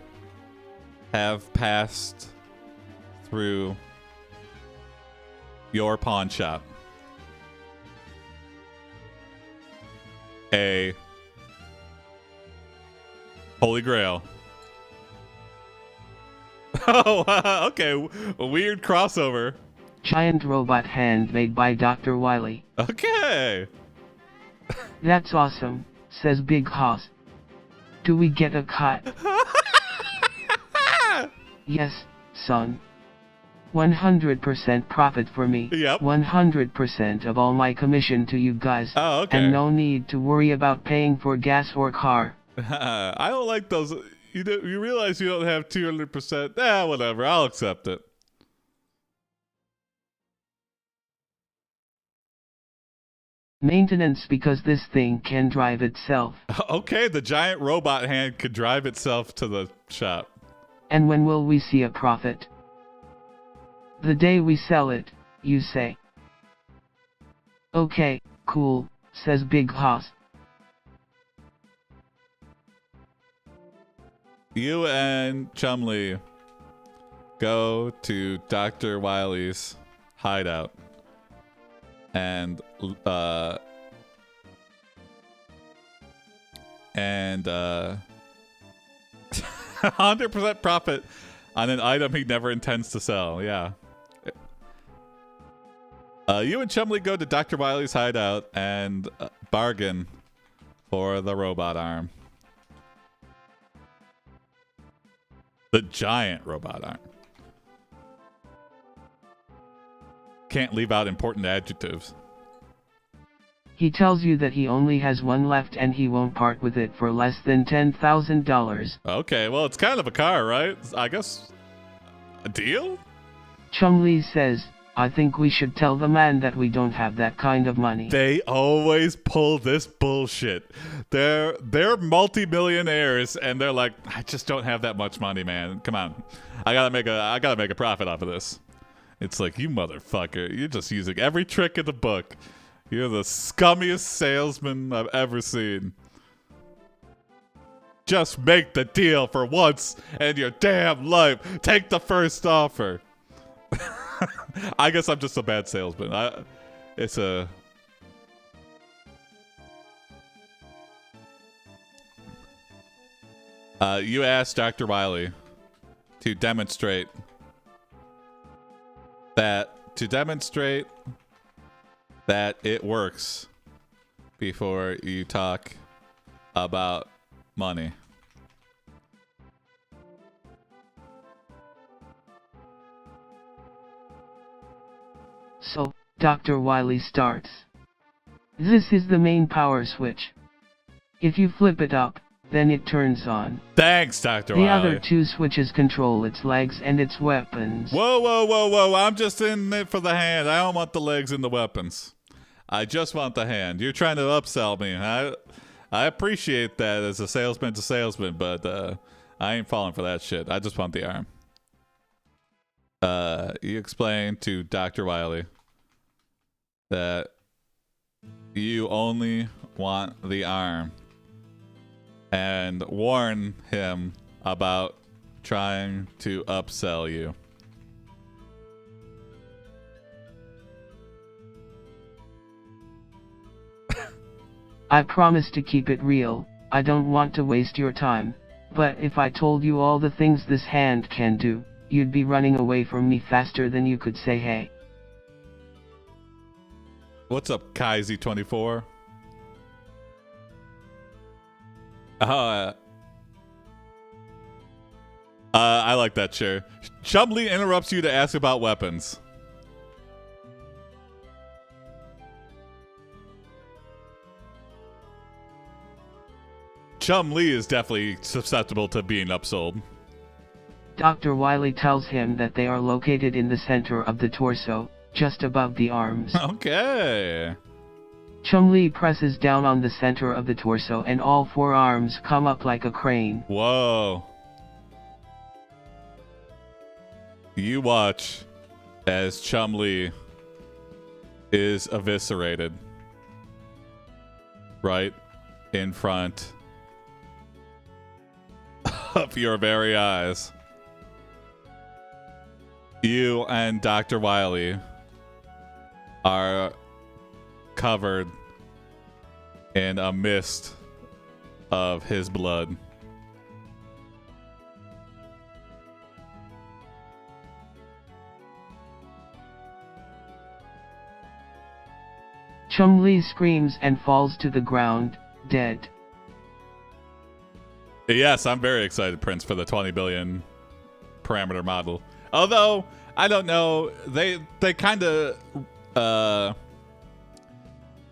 have passed through your pawn shop. A Holy Grail. Oh, okay. A weird crossover. Giant robot hand made by Dr. Wily. Okay. That's awesome, says Big Hoss. Do we get a cut? Yes, son. 100% profit for me. Yep. 100% of all my commission to you guys. Oh, okay. And no need to worry about paying for gas or car. I don't like those. You realize you don't have 200%. Whatever. I'll accept it. Maintenance because this thing can drive itself. Okay, the giant robot hand could drive itself to the shop. And when will we see a profit? The day we sell it, you say. Okay, cool, says Big Hoss. You and Chumley go to Dr. Wiley's hideout. And 100% profit on an item he never intends to sell. Yeah. You and Chumley go to Dr. Wiley's hideout and bargain for the robot arm. The giant robot arm. Can't leave out important adjectives. He tells you that he only has one left and he won't part with it for less than $10,000. Okay, well, it's kind of a car, right? I guess a deal? Chumley says, I think we should tell the man that we don't have that kind of money. They always pull this bullshit. They're multi-millionaires and they're like, I just don't have that much money, man. Come on. I gotta make a profit off of this. It's like, you motherfucker, you're just using every trick in the book. You're the scummiest salesman I've ever seen. Just make the deal for once in your damn life. Take the first offer. I guess I'm just a bad salesman. You asked Dr. Wiley to demonstrate that it works before you talk about money. So, Dr. Wiley starts. This is the main power switch. If you flip it up, then it turns on. Thanks, Dr. Wiley. The other two switches control its legs and its weapons. Whoa. I'm just in it for the hand. I don't want the legs and the weapons. I just want the hand. You're trying to upsell me. I appreciate that as a salesman to salesman, but I ain't falling for that shit. I just want the arm. You explain to Dr. Wiley that you only want the arm and warn him about trying to upsell you. I promise to keep it real. I don't want to waste your time. But if I told you all the things this hand can do, you'd be running away from me faster than you could say hey. What's up, Kaizy24? I like that chair. Chumley interrupts you to ask about weapons. Chumley is definitely susceptible to being upsold. Dr. Wiley tells him that they are located in the center of the torso, just above the arms. Okay. Chumley presses down on the center of the torso and all four arms come up like a crane. Whoa. You watch as Chumley is eviscerated right in front of your very eyes. You and Dr. Wiley are covered in a mist of his blood. Chumley screams and falls to the ground, dead. Yes, I'm very excited, Prince, for the 20 billion parameter model. Although I don't know, they kind of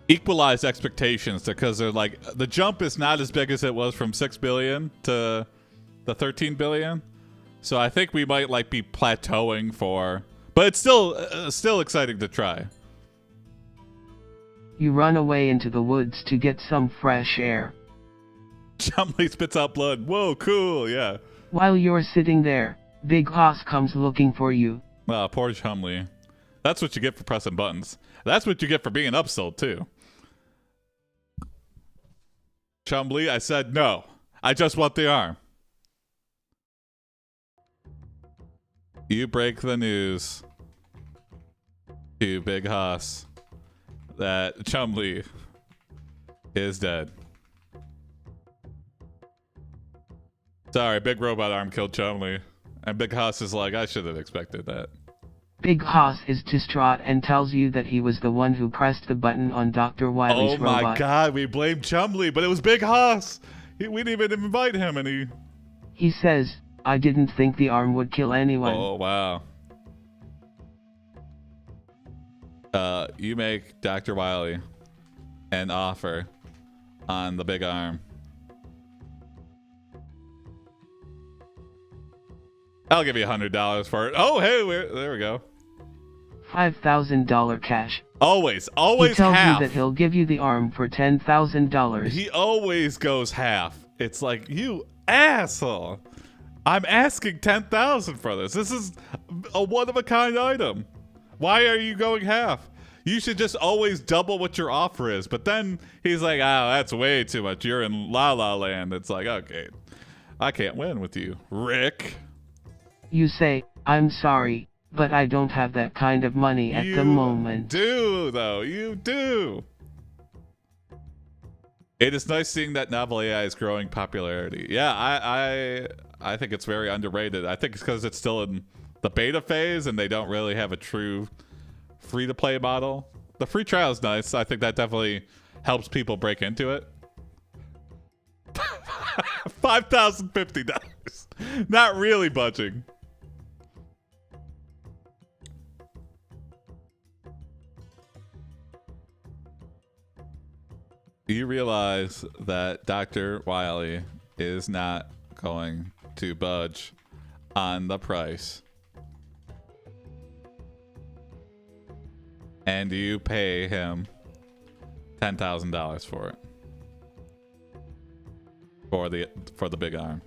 equalize expectations because they're like the jump is not as big as it was from 6 billion to the 13 billion. So I think we might like be plateauing for, but it's still exciting to try. You run away into the woods to get some fresh air. Chumley spits out blood. Whoa, cool, yeah. While you're sitting there, Big Hoss comes looking for you. Oh, poor Chumley. That's what you get for pressing buttons. That's what you get for being upsold, too. Chumley, I said no. I just want the arm. You break the news to Big Hoss that Chumley is dead. Sorry, big robot arm killed Chumley. And Big Hoss is like, I should have expected that. Big Hoss is distraught and tells you that he was the one who pressed the button on Dr. Wily's robot. Oh my god, we blamed Chumley, but it was Big Hoss. We didn't even invite him, and he says, I didn't think the arm would kill anyone. Oh, wow. You make Dr. Wily an offer on the big arm. I'll give you $100 for it. Oh, hey, there we go. $5,000 cash. Always he tells half. you that he'll give you the arm for $10,000. He always goes half. It's like, you asshole. I'm asking $10,000 for this. This is a one-of-a-kind item. Why are you going half? You should just always double what your offer is. But then he's like, oh, that's way too much. You're in La La Land. It's like, okay, I can't win with you, Rick. You say, I'm sorry, but I don't have that kind of money at the moment. You do, though. You do. It is nice seeing that NovelAI is growing popularity. Yeah, I think it's very underrated. I think it's because it's still in the beta phase and they don't really have a true free-to-play model. The free trial is nice. I think that definitely helps people break into it. $5,050. Not really budging. Do you realize that Dr. Wily is not going to budge on the price? And you pay him $10,000 for it. For the big arm.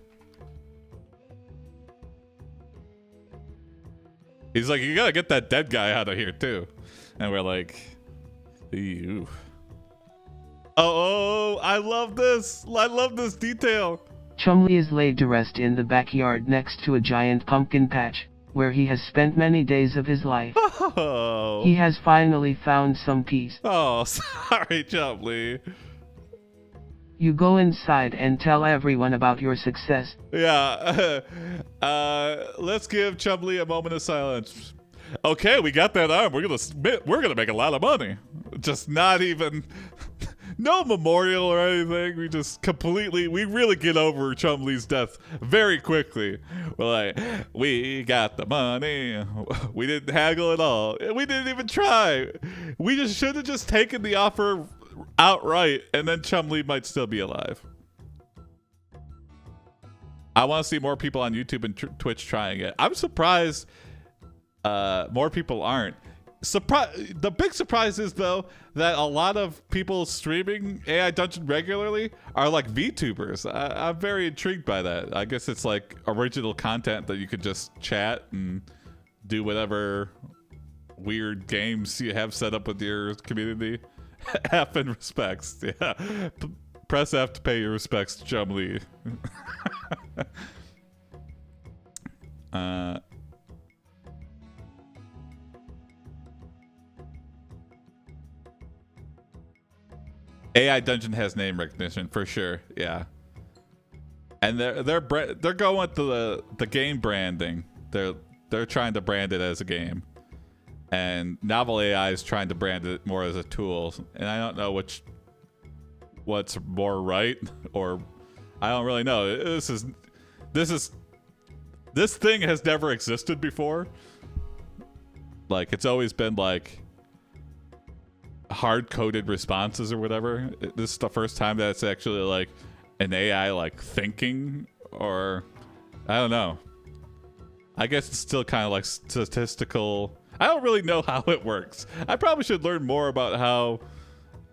He's like, you gotta get that dead guy out of here too. And we're like, ew. Oh, I love this. I love this detail. Chumley is laid to rest in the backyard next to a giant pumpkin patch, where he has spent many days of his life. Oh. He has finally found some peace. Oh, sorry, Chumley. You go inside and tell everyone about your success. Yeah. Let's give Chumley a moment of silence. Okay, we got that arm. We're gonna make a lot of money. Just not even no memorial or anything. We really get over Chumley's death very quickly. We're like, we got the money. We didn't haggle at all. We didn't even try. We just should have just taken the offer outright, and then Chumley might still be alive. I want to see more people on YouTube and Twitch trying it. I'm surprised more people aren't. The big surprise is, though, that a lot of people streaming AI Dungeon regularly are like VTubers. I'm very intrigued by that. I guess it's like original content that you could just chat and do whatever weird games you have set up with your community. F and respects. Yeah. Press F to pay your respects to Chumley. AI Dungeon has name recognition for sure. Yeah. And they're going with the game branding. They're trying to brand it as a game. And NovelAI is trying to brand it more as a tool, and I don't know what's more right, or I don't really know. This is This thing has never existed before. Like, it's always been like hard-coded responses or whatever. This is the first time that it's actually like an AI like thinking, or I don't know. I guess it's still kind of like statistical. I don't really know how it works. I probably should learn more about how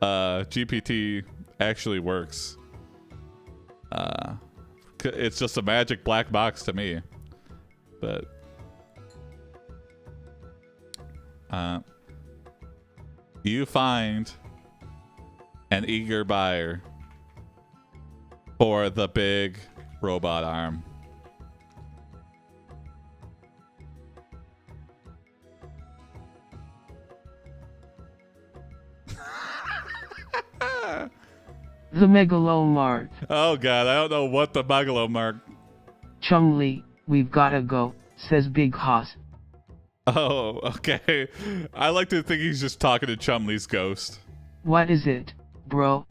GPT actually works. It's just a magic black box to me. But you find an eager buyer for the big robot arm. The Megalomart. Oh god, I don't know what the Megalomart. Chumley, we've gotta go, says Big Hoss. Oh, okay. I like to think he's just talking to Chumley's ghost. What is it, bro?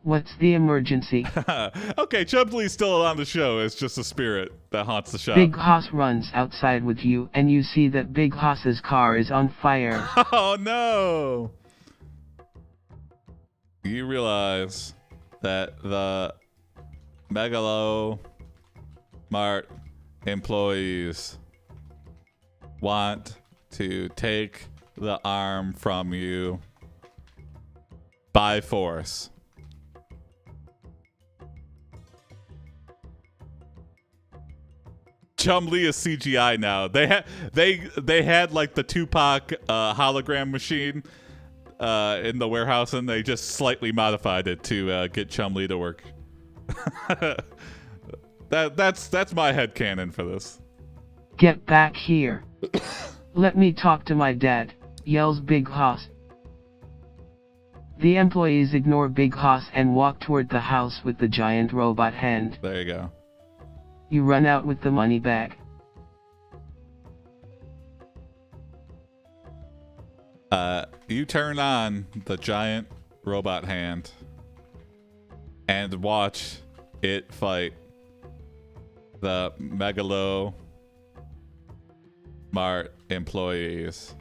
What's the emergency? Okay, Chumley's still on the show. It's just a spirit that haunts the shop. Big Hoss runs outside with you, and you see that Big Hoss's car is on fire. Oh no! You realize that the Megalomart employees want to take the arm from you by force. Chumley is CGI now. They had like the Tupac hologram machine in the warehouse, and they just slightly modified it to get Chumley to work. That's my headcanon for this. Get back here. Let me talk to my dad, yells Big Hoss. The employees ignore Big Hoss and walk toward the house with the giant robot hand. There you go. You run out with the money bag. You turn on the giant robot hand and watch it fight the Megalomart employees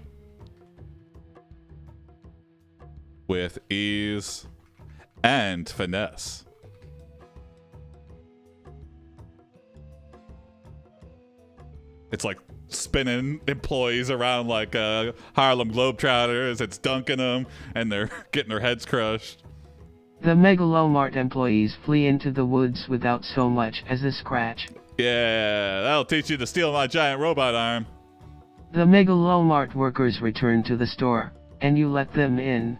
with ease and finesse. It's like spinning employees around like Harlem Globetrotters. It's dunking them, and they're getting their heads crushed. The Megalomart employees flee into the woods without so much as a scratch. Yeah, that'll teach you to steal my giant robot arm. The Megalomart workers return to the store, and you let them in.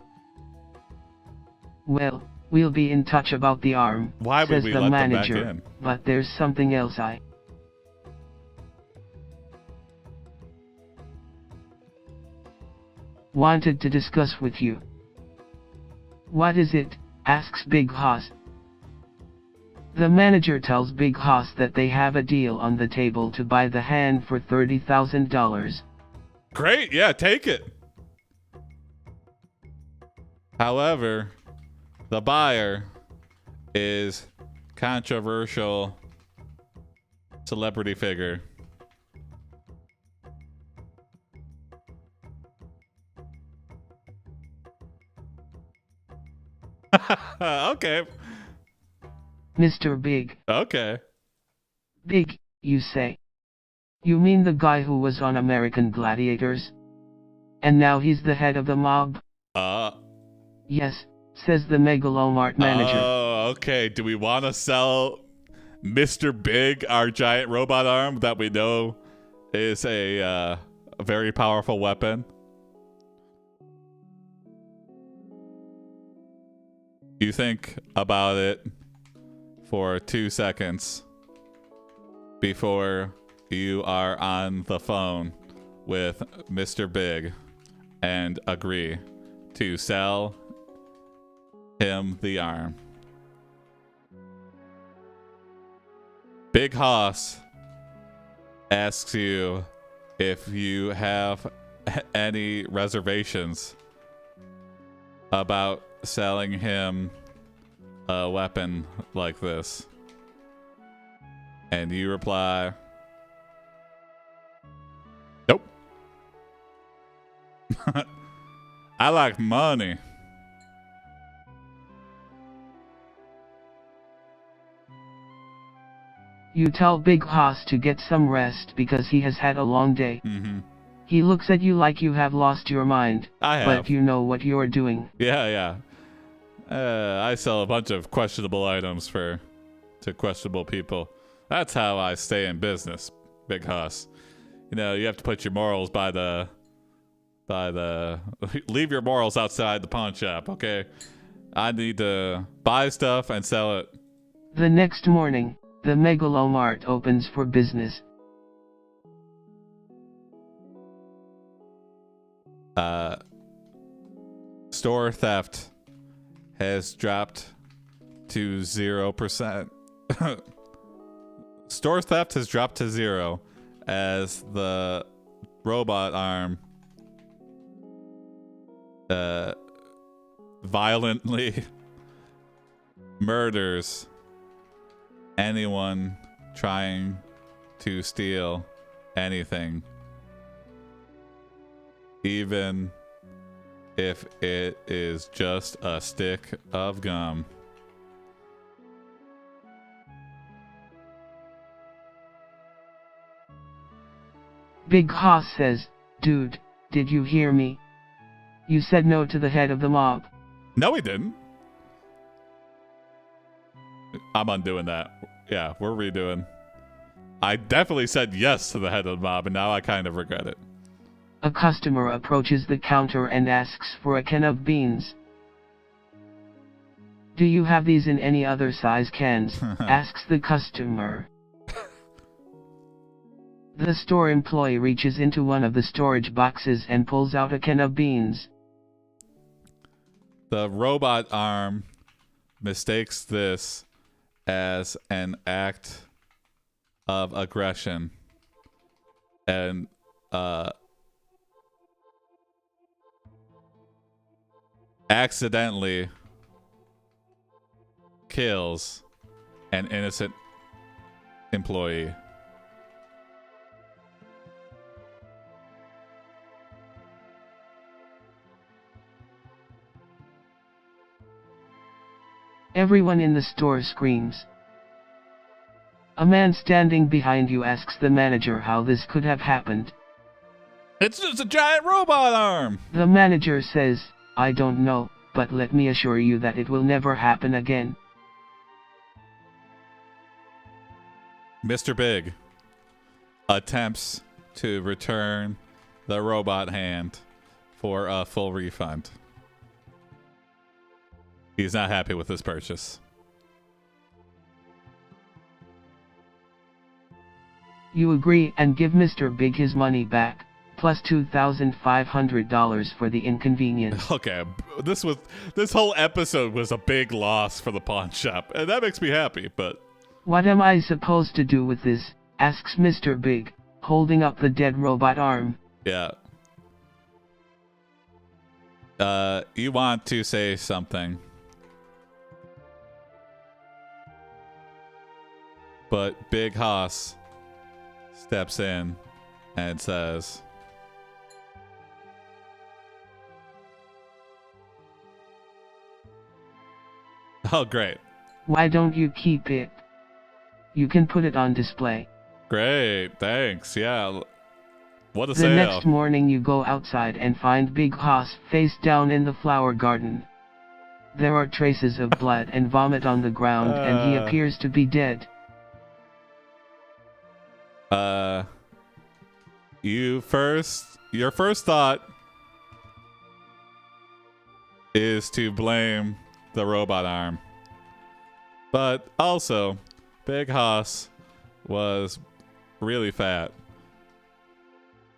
Well, we'll be in touch about the arm, Why would says we the let manager, them back in? But there's something else I wanted to discuss with you. What is it? Asks Big Hoss. The manager tells Big Hoss that they have a deal on the table to buy the hand for $30,000. Great, yeah, take it. However, the buyer is controversial celebrity figure. Okay. Mr. Big. Okay. Big, you say? You mean the guy who was on American Gladiators? And now he's the head of the mob? Yes, says the Megalomart manager. Oh, okay. Do we want to sell Mr. Big, our giant robot arm that we know is a very powerful weapon? You think about it for 2 seconds before you are on the phone with Mr. Big and agree to sell him the arm. Big Hoss asks you if you have any reservations about selling him a weapon like this. And you reply, I like money. You tell Big Hoss to get some rest because he has had a long day. Mm-hmm. He looks at you like you have lost your mind. I have. But you know what you're doing. Yeah. I sell a bunch of questionable items to questionable people. That's how I stay in business, Big Hoss. You know, you have to put your morals by the leave your morals outside the pawn shop, okay? I need to buy stuff and sell it. The next morning, the Megalomart opens for business. Store theft has dropped to 0%. Store theft has dropped to 0 as the robot arm violently murders anyone trying to steal anything, even if it is just a stick of gum. Big Hoss says, "Dude, did you hear me? You said no to the head of the mob." No, we didn't. I'm undoing that. Yeah, we're redoing. I definitely said yes to the head of the mob, and now I kind of regret it. A customer approaches the counter and asks for a can of beans. "Do you have these in any other size cans?" asks the customer. The store employee reaches into one of the storage boxes and pulls out a can of beans. The robot arm mistakes this as an act of aggression and accidentally kills an innocent employee. Everyone in the store screams. A man standing behind you asks the manager how this could have happened. "It's just a giant robot arm!" The manager says, "I don't know, but let me assure you that it will never happen again." Mr. Big attempts to return the robot hand for a full refund. He's not happy with this purchase. You agree and give Mr. Big his money back, plus $2,500 for the inconvenience. Okay, this whole episode was a big loss for the pawn shop, and that makes me happy, but... What am I supposed to do with this? Asks Mr. Big, holding up the dead robot arm. Yeah. You want to say something. But Big Hoss steps in and says, "Oh, great. Why don't you keep it? You can put it on display." Great, thanks. Yeah. What a The sale. next morning you go outside and find Big Hoss face down in the flower garden. There are traces of blood and vomit on the ground and he appears to be dead. Your first thought is to blame the robot arm. But also, Big Hoss was really fat.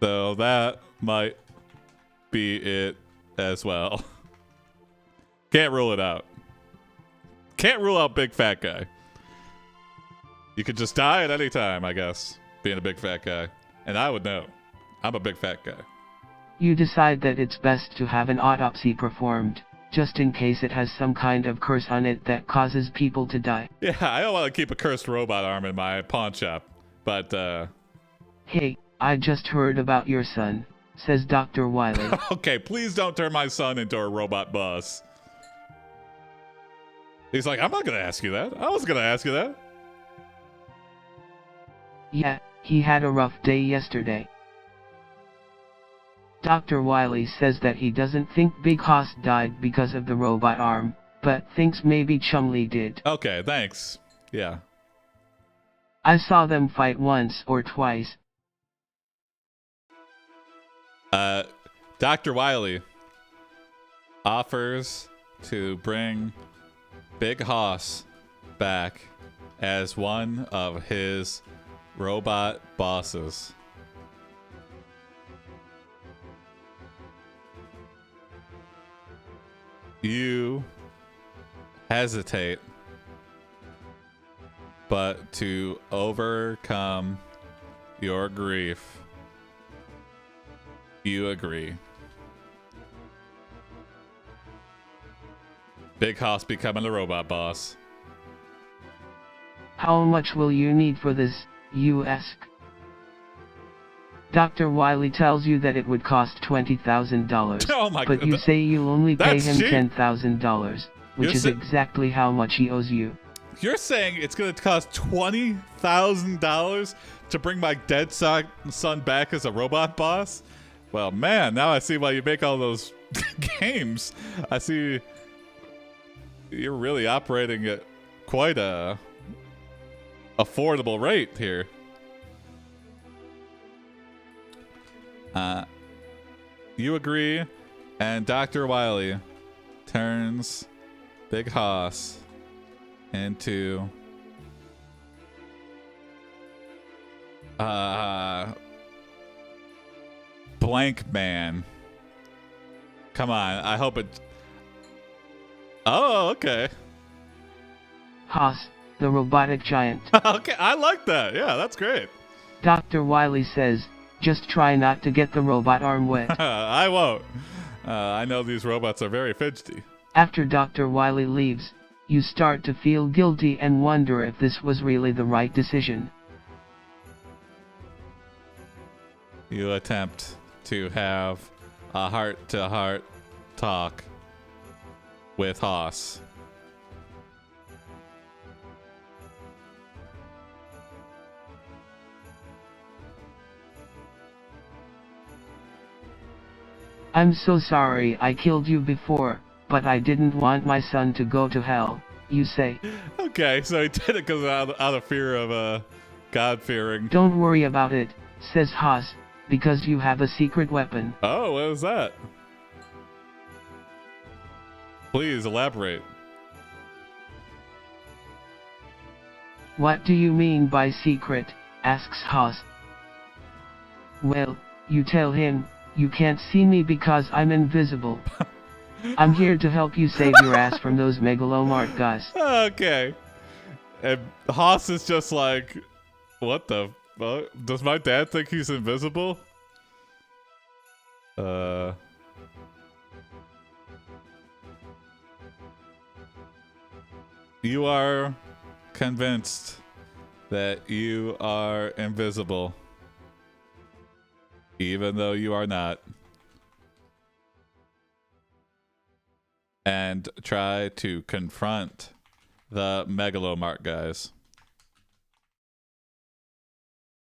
So that might be it as well. Can't rule it out. Can't rule out big fat guy. You could just die at any time, I guess, being a big fat guy. And I would know. I'm a big fat guy. You decide that it's best to have an autopsy performed, just in case it has some kind of curse on it that causes people to die. Yeah, I don't want to keep a cursed robot arm in my pawn shop, but Hey, I just heard about your son. says Dr. Wily. Okay, please don't turn my son into a robot bus. He's like, I'm not going to ask you that. I was going to ask you that. Yeah, he had a rough day yesterday. Dr. Wily says that he doesn't think Big Hoss died because of the robot arm, but thinks maybe Chumley did. Okay, thanks. Yeah. I saw them fight once or twice. Dr. Wily offers to bring Big Hoss back as one of his robot bosses. You hesitate, but to overcome your grief, you agree. Big Hoss becoming the robot boss. How much will you need for this, you ask? Dr. Wily tells you that it would cost $20,000, oh my but you say you'll only pay him cheap. $10,000, which is exactly how much he owes you. You're saying it's going to cost $20,000 to bring my dead son back as a robot boss? Well, man, now I see why you make all those games. I see you're really operating at quite a affordable rate here. You agree, and Dr. Wily turns Big Hoss into Blank Man. Come on, I hope it. Oh, okay. Hoss, the robotic giant. Okay, I like that. Yeah, that's great. Dr. Wily says, just try not to get the robot arm wet. I won't. I know these robots are very fidgety. After Dr. Wily leaves, you start to feel guilty and wonder if this was really the right decision. You attempt to have a heart-to-heart talk with Hoss. I'm so sorry I killed you before, but I didn't want my son to go to hell, you say. Okay, so he did it because out of fear of God-fearing. Don't worry about it, says Hoss, because you have a secret weapon. Oh, what was that? Please elaborate. What do you mean by secret? Asks Hoss. Well, you tell him, you can't see me because I'm invisible. I'm here to help you save your ass from those megalomart guys. Okay. And Hoss is just like, what the fuck? Does my dad think he's invisible? You are convinced that you are invisible, even though you are not, and try to confront the Megalomart guys.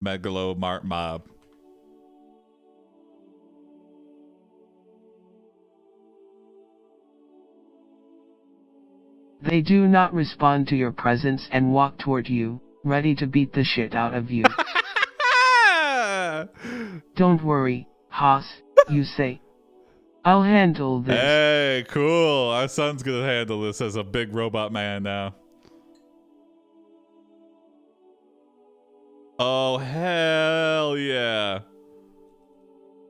Megalomart mob. They do not respond to your presence and walk toward you, ready to beat the shit out of you. Don't worry, Hoss, you say. I'll handle this. Hey, cool. Our son's gonna handle this as a big robot man now. Oh, hell yeah.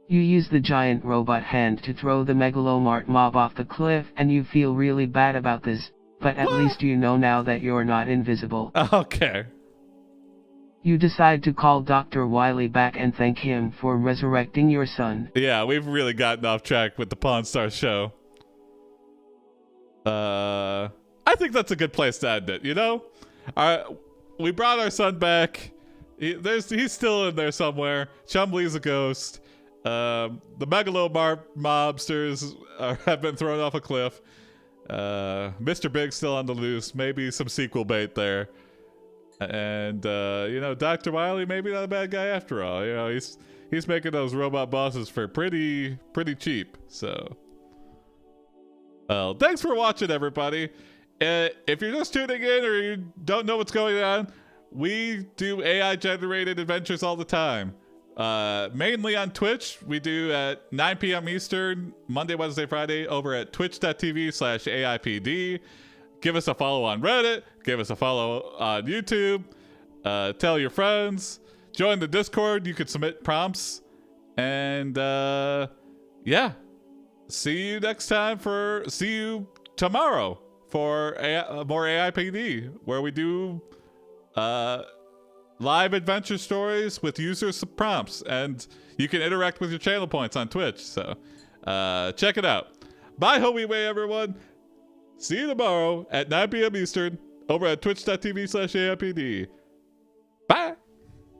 You use the giant robot hand to throw the Megalomart mob off the cliff, and you feel really bad about this, but at least you know now that you're not invisible. Okay. You decide to call Dr. Wily back and thank him for resurrecting your son. Yeah, we've really gotten off track with the Pawn Star show. I think that's a good place to end it, you know? We brought our son back. He's still in there somewhere. Chumley's a ghost. The mobsters have been thrown off a cliff. Mr. Big's still on the loose. Maybe some sequel bait there. And, Dr. Wily, maybe not a bad guy after all. He's making those robot bosses for pretty cheap. So, well, thanks for watching, everybody. If you're just tuning in or you don't know what's going on, we do AI-generated adventures all the time. Mainly on Twitch. We do at 9 p.m. Eastern, Monday, Wednesday, Friday, over at twitch.tv/AIPD. Give us a follow on Reddit. Give us a follow on YouTube. Tell your friends. Join the Discord. You can submit prompts. And, yeah. See you tomorrow for more AIPD, where we do live adventure stories with user prompts, and you can interact with your channel points on Twitch. So check it out. Bye, homie way, everyone. See you tomorrow at 9 p.m. Eastern over at twitch.tv/AIPD. Bye.